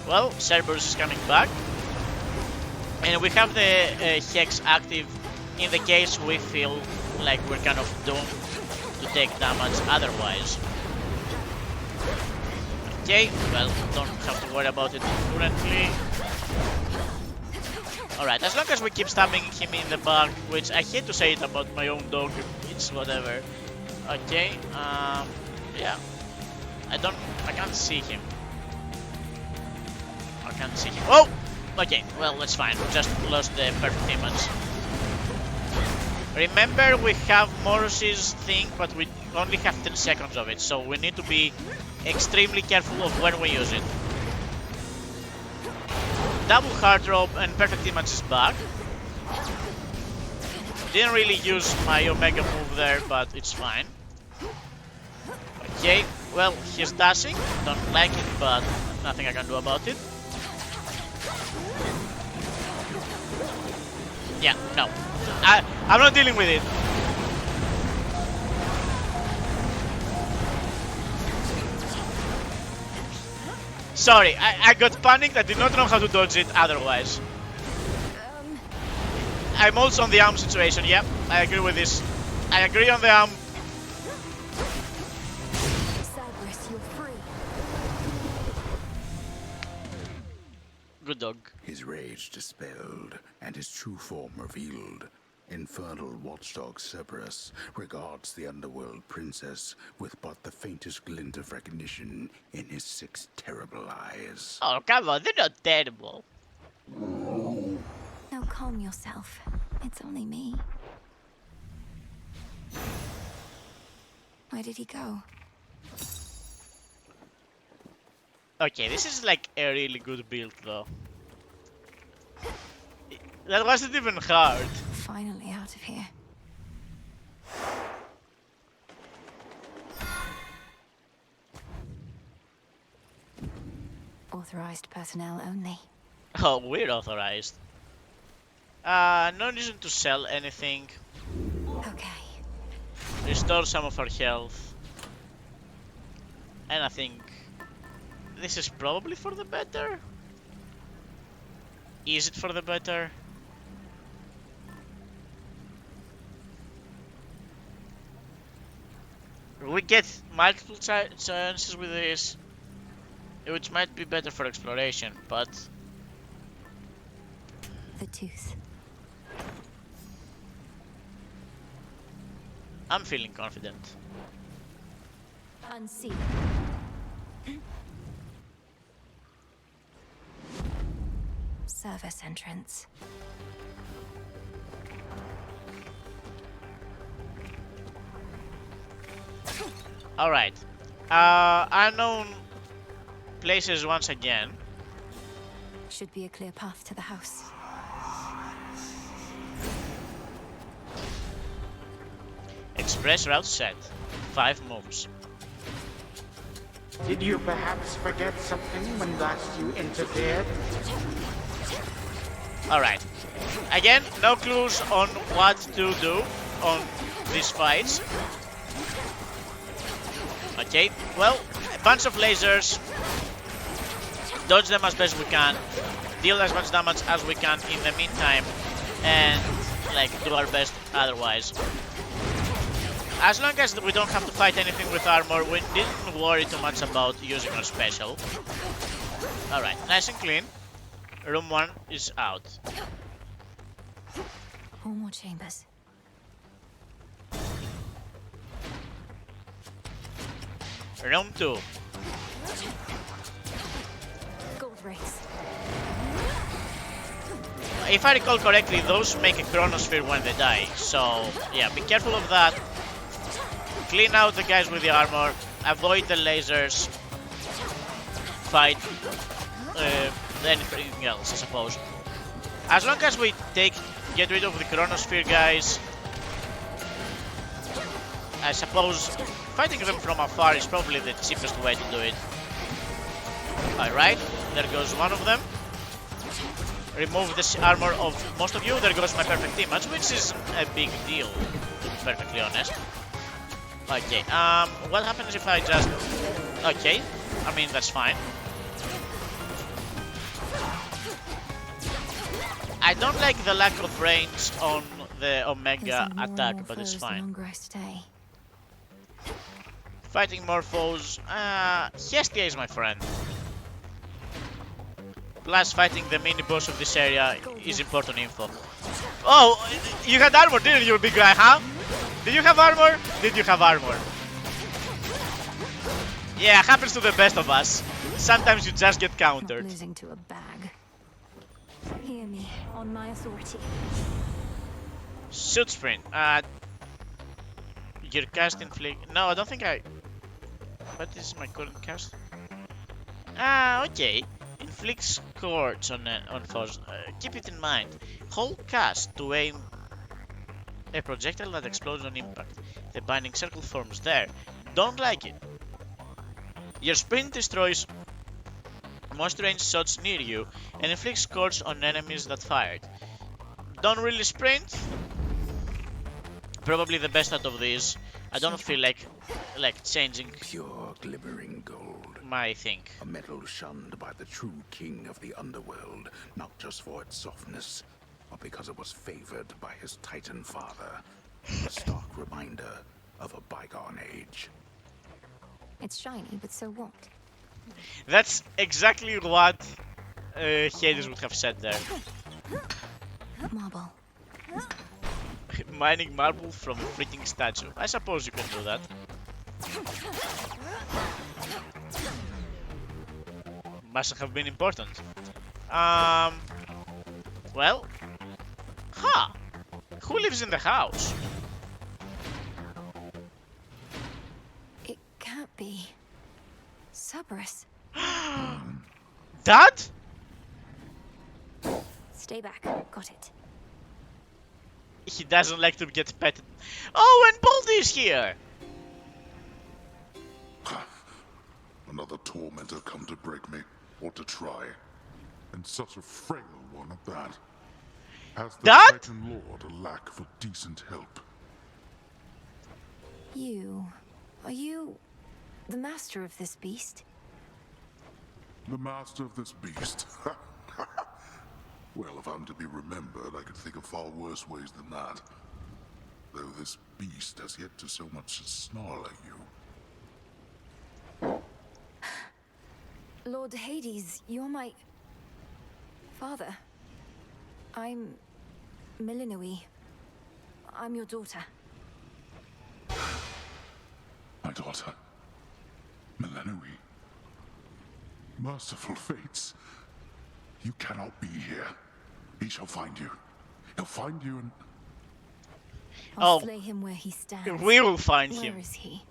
Well, Cerberus is coming back. And we have the Hex active in the case we feel like we're kind of doomed to take damage otherwise. Okay, well, don't have to worry about it currently. Alright, as long as we keep stabbing him in the back, which I hate to say it about my own dog, it's whatever. Okay, yeah. I can't see him. I can't see him. Oh! Okay, well, that's fine. We just lost the perfect image. Remember, we have Moros's thing, but we only have 10 seconds of it, so we need to be extremely careful of when we use it. Double hard drop and perfect image is back. Didn't really use my Omega move there, but it's fine. Okay, well, he's dashing. Don't like it, but nothing I can do about it. Yeah, no. I'm not dealing with it. Sorry, I got panicked. I did not know how to dodge it otherwise. I'm also on the arm situation. Yep, I agree with this. I agree on the arm. Cerberus, you're free. Good dog. His rage dispelled and his true form revealed. Infernal watchdog Cerberus regards the underworld princess with but the faintest glint of recognition in his 6 terrible eyes. Oh, come on, they're not terrible. Now calm yourself. It's only me. Where did he go? Okay, this is like a really good build though. That wasn't even hard. Finally out of here. Authorized personnel only. Oh, we're authorized. No reason to sell anything. Okay. Restore some of our health. And I think this is probably for the better. Is it for the better? We get multiple chances with this, which might be better for exploration, but... The tooth. I'm feeling confident. Unseen. Service entrance. Alright. Unknown places once again. Should be a clear path to the house. Express route set. 5 moves. Did you perhaps forget something when last you interfered? Alright. Again, no clues on what to do on these fights. Okay, well, a bunch of lasers. Dodge them as best we can. deal as much damage as we can in the meantime, and like do our best otherwise. As long as we don't have to fight anything with armor, we didn't worry too much about using our special. Alright, nice and clean. Room 1 is out. 4 more chambers. Room 2. Gold race. If I recall correctly, those make a chronosphere when they die, so yeah, be careful of that. Clean out the guys with the armor, avoid the lasers, fight anything else, I suppose. As long as we get rid of the chronosphere guys, I suppose fighting them from afar is probably the cheapest way to do it. Alright, there goes one of them. Remove this armor of most of you, there goes my perfect image, which is a big deal, to be perfectly honest. Okay, what happens if I just... Okay, I mean, that's fine. I don't like the lack of range on the Omega attack, but it's fine. Fighting more foes. Hestia is my friend. Plus, fighting the mini-boss of this area is important info. Oh, you had armor, didn't you, big guy, huh? Did you have armor? Did you have armor? Yeah, happens to the best of us. Sometimes you just get countered. Not losing to a bag. Hear me, on my authority. Shoot sprint. Your cast inflict. No, I don't think I. What is my current cast? Okay. Inflict scorch on foes. Keep it in mind. Hold cast to aim a projectile that explodes on impact. The binding circle forms there. Don't like it. Your sprint destroys most ranged shots near you and inflicts scorch on enemies that fired. Don't really sprint. Probably the best out of these. I don't feel like changing pure glimmering gold. My thing. A metal shunned by the true king of the underworld, not just for its softness, but because it was favored by his Titan father. A stark reminder of a bygone age. It's shiny, but so what? That's exactly what Hades would have said there. Marble. Mining marble from a freaking statue. I suppose you can do that. Must have been important. Well, who lives in the house? It can't be. Cerberus. Dad? Stay back. Got it. He doesn't like to get petted. Oh, and Baldy is here! Another tormentor come to break me, or to try. And such a frail one at that. Has the Titan Lord a lack for decent help? Are you the master of this beast? The master of this beast? Well, if I'm to be remembered, I could think of far worse ways than that. Though this beast has yet to so much as snarl at you. Lord Hades, you're my father. I'm Milinui. I'm your daughter. My daughter? Milinui? Merciful fates. You cannot be here. He shall find you. He'll find you and... I'll slay him where he stands. We will find him. Where is he?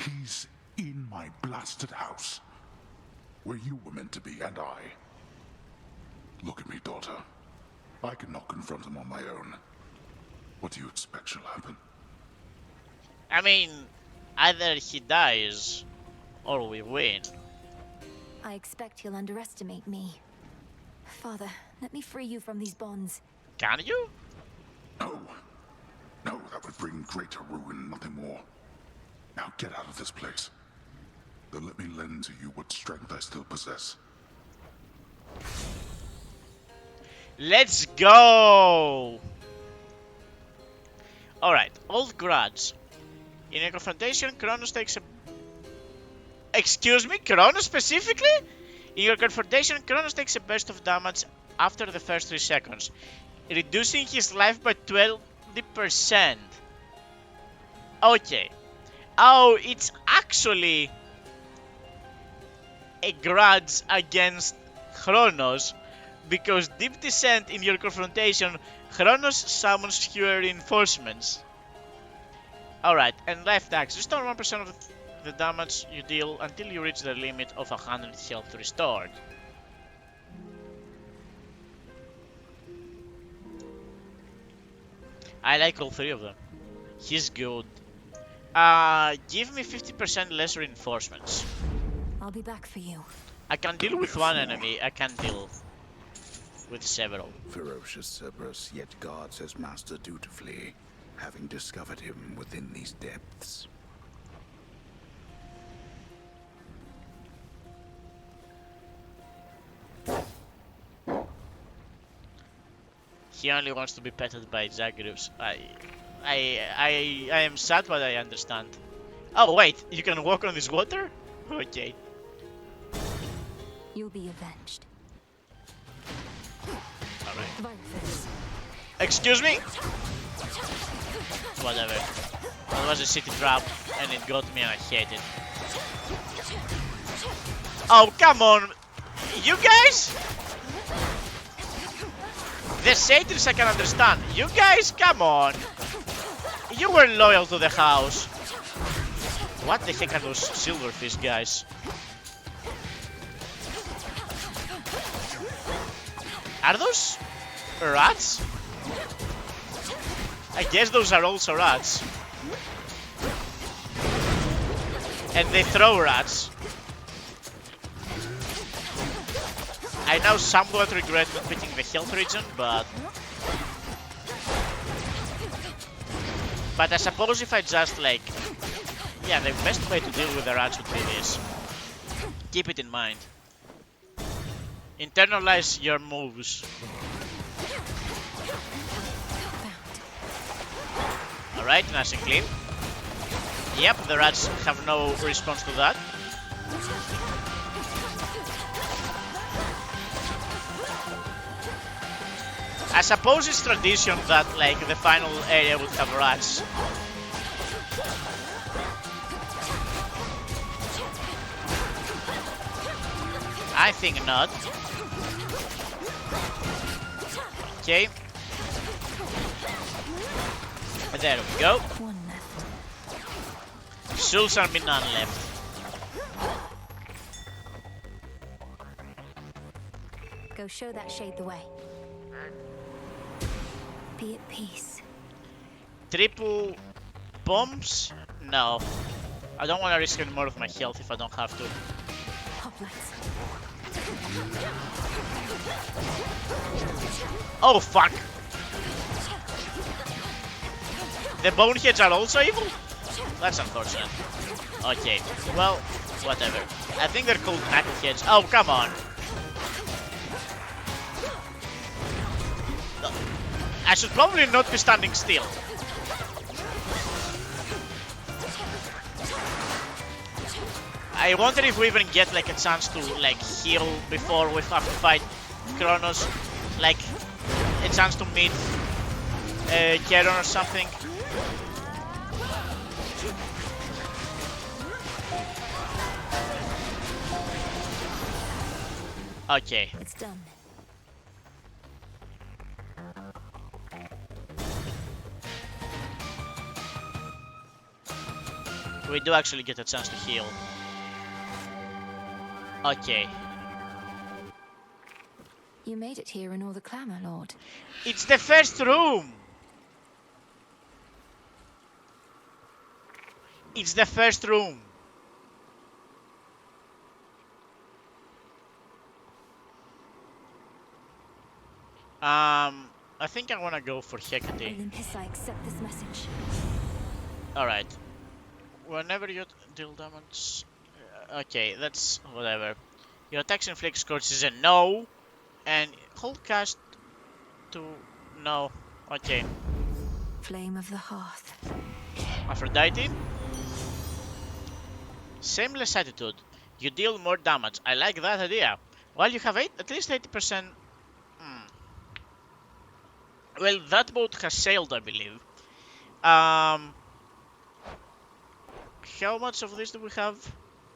He's in my blasted house. Where you were meant to be, and I. Look at me, daughter. I cannot confront him on my own. What do you expect shall happen? I mean, either he dies, or we win. I expect he'll underestimate me. Father, let me free you from these bonds. Can you? No. No, that would bring greater ruin, nothing more. Now get out of this place. Then let me lend to you what strength I still possess. Let's go! Alright, Old Grudge. In a confrontation, Kronos takes a... Excuse me? Kronos specifically? In your confrontation, Kronos takes a burst of damage after the first 3 seconds, reducing his life by 20%. Okay. Oh, it's actually a grudge against Kronos, because Deep Descent in your confrontation, Kronos summons fewer reinforcements. Alright, and life tax. Restore 1% of the damage you deal until you reach the limit of 100 health restored. I like all 3 of them. He's good. Give me 50% less reinforcements. I'll be back for you. I can deal with one enemy, I can deal with several. Ferocious Cerberus yet guards his master dutifully, having discovered him within these depths. He only wants to be petted by Zagreus. I am sad, but I understand. Oh wait, you can walk on this water? Okay. You'll be avenged. Alright. Excuse me? Whatever. That was a city trap, and it got me and I hate it. Oh, come on! You guys? The satyrs I can understand. You guys, come on! You were loyal to the house. What the heck are those silverfish guys? Are those rats? I guess those are also rats. And they throw rats. I now somewhat regret not picking the health region, but I suppose if I just like... Yeah, the best way to deal with the rats would be this. Keep it in mind. Internalize your moves. Alright, nice and clean. Yep, the rats have no response to that. I suppose it's tradition that, like, the final area would have rats. I think not. Okay. There we go. Souls are none left. Go show that shade the way. Be at peace. Triple bombs? No. I don't want to risk any more of my health if I don't have to. Hoplites. Oh fuck! The boneheads are also evil? That's unfortunate. Okay, well, whatever. I think they're called knuckleheads. Oh, come on! I should probably not be standing still. I wonder if we even get like a chance to like heal before we have to fight Kronos. Like a chance to meet Charon or something. Okay. It's done. We do actually get a chance to heal. Okay. You made it here in all the clamor, Lord. It's the first room! It's the first room. I think I want to go for Hecate. Olympus, I accept this message. Alright. Whenever you deal damage... okay, that's whatever. Your attacks inflict scorch is a no. And hold cast to... No. Okay. Flame of the Hearth. Aphrodite. Shameless attitude. You deal more damage. I like that idea. While you have at least 80%... Well, that boat has sailed, I believe. How much of this do we have?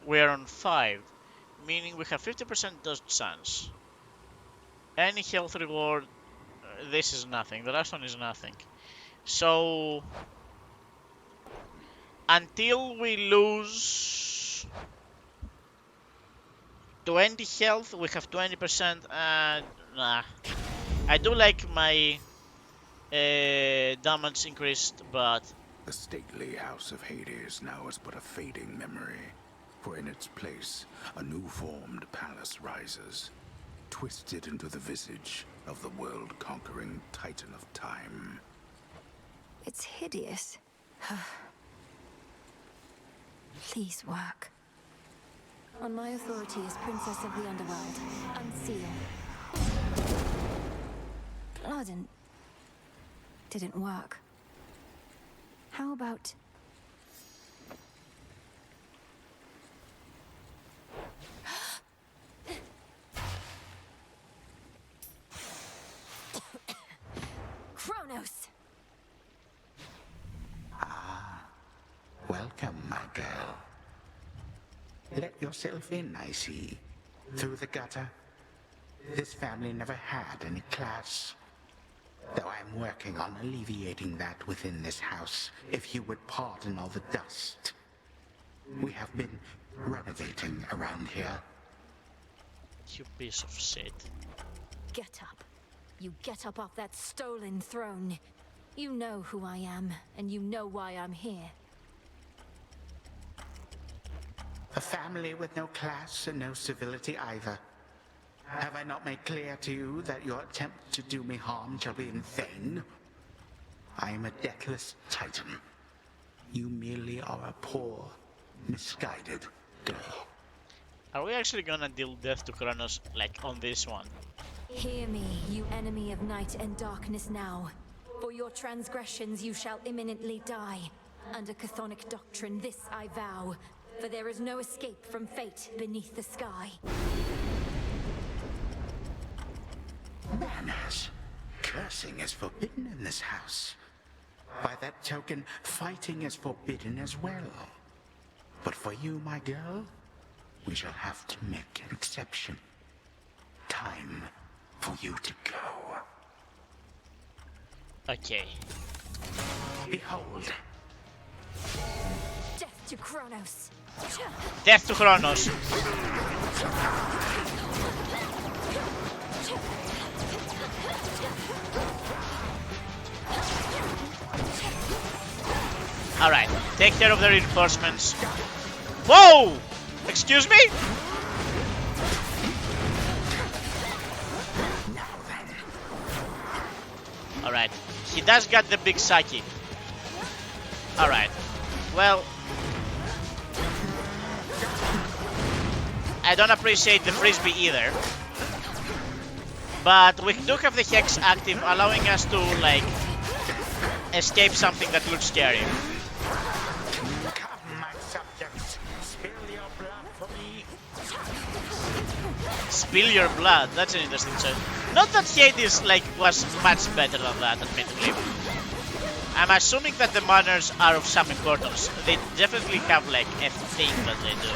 We're on 5. Meaning we have 50% dodge chance. Any health reward... this is nothing. The last one is nothing. So... until we lose 20 health, we have 20%. Nah. I do like my damage increased, but... The stately House of Hades now is but a fading memory, for in its place, a new-formed palace rises, twisted into the visage of the world-conquering Titan of Time. It's hideous. Please work. On my authority as Princess of the Underworld, unseal. Blood and... didn't work. How about... Kronos! Welcome, my girl. Let yourself in, I see. Through the gutter. This family never had any class. Though I'm working on alleviating that within this house, if you would pardon all the dust. We have been renovating around here. You piece of shit. Get up. You get up off that stolen throne. You know who I am, and you know why I'm here. A family with no class and no civility either. Have I not made clear to you that your attempt to do me harm shall be in vain? I am a deathless Titan. You merely are a poor, misguided girl. Are we actually gonna deal death to Kronos, like, on this one? Hear me, you enemy of night and darkness now. For your transgressions you shall imminently die. Under chthonic doctrine this I vow. For there is no escape from fate beneath the sky. Manners. Cursing is forbidden in this house. By that token, fighting is forbidden as well. But for you, my girl, we shall have to make an exception. Time for you to go. Okay. Behold. Death to Kronos. Death to Kronos. Alright, take care of the reinforcements. Whoa! Excuse me? Alright, he does got the big Saki. Alright, well... I don't appreciate the frisbee either. But we do have the Hex active, allowing us to, like, escape something that looks scary. Come, my subjects. Spill your blood for me. Spill your blood, that's an interesting choice. Not that Hades, like, was much better than that, admittedly. I'm assuming that the manners are of some importance. They definitely have, like, a thing that they do.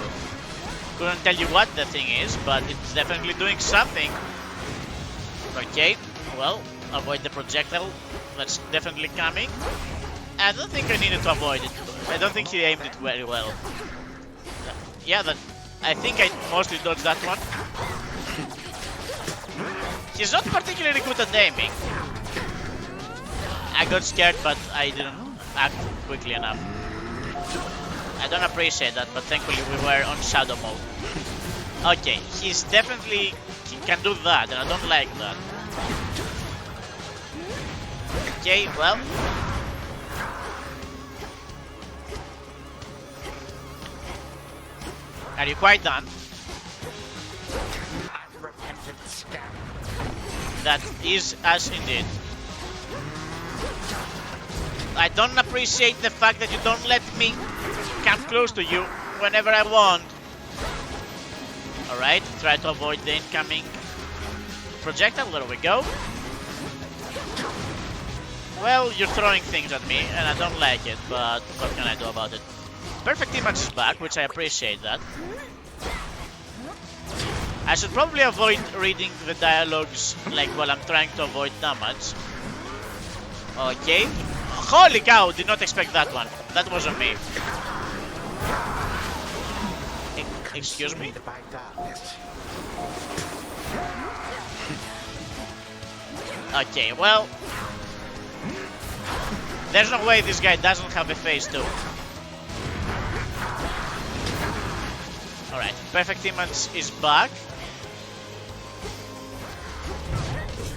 Couldn't tell you what the thing is, but it's definitely doing something. Okay, well, avoid the projectile. That's definitely coming. I don't think I needed to avoid it. I don't think he aimed it very well. Yeah, I think I mostly dodged that one. He's not particularly good at aiming. I got scared, but I didn't act quickly enough. I don't appreciate that, but thankfully we were on shadow mode. Okay, he can do that, and I don't like that. Okay, well. Are you quite done? Unrepentant scum. That is us indeed. I don't appreciate the fact that you don't let me come close to you whenever I want. Alright, try to avoid the incoming projectile. There we go. Well, you're throwing things at me, and I don't like it, but what can I do about it? Perfect Image is back, which I appreciate that. I should probably avoid reading the dialogues, like, while I'm trying to avoid damage. Okay. Holy cow, did not expect that one. That wasn't me. Excuse me? Okay, well... There's no way this guy doesn't have a phase 2. Alright, Perfect Image is back.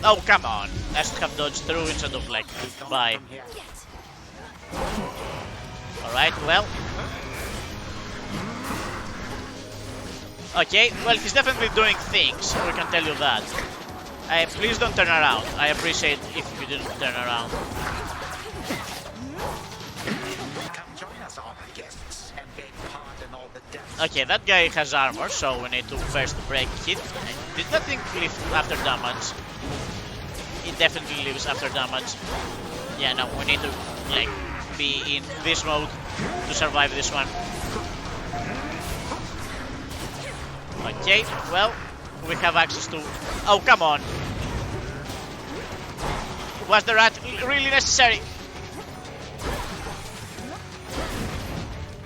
Oh, come on. I should have dodged through instead of like, bye. Alright, well. Okay, well, he's definitely doing things, we can tell you that. Please don't turn around. I appreciate if you didn't turn around. Okay, that guy has armor, so we need to first break hit. Did that thing live after damage? It definitely lives after damage. Yeah, no, we need to like be in this mode to survive this one. Okay, well, we have access to... Oh, come on! Was the rat really necessary?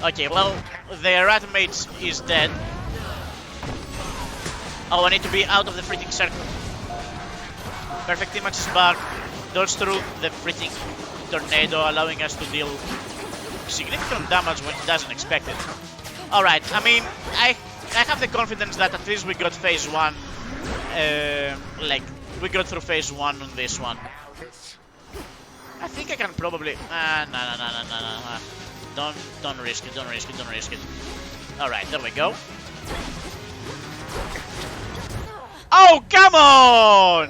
Okay, well, the rat mage is dead. Oh, I need to be out of the freaking circle. Perfect Image is back. Dodge through the freaking tornado, allowing us to deal significant damage when he doesn't expect it. Alright, I mean, I have the confidence that at least we got phase 1. Like, we got through phase 1 on this one. I think I can probably... no. Don't risk it, don't risk it, don't risk it. Alright, there we go. Oh, come on!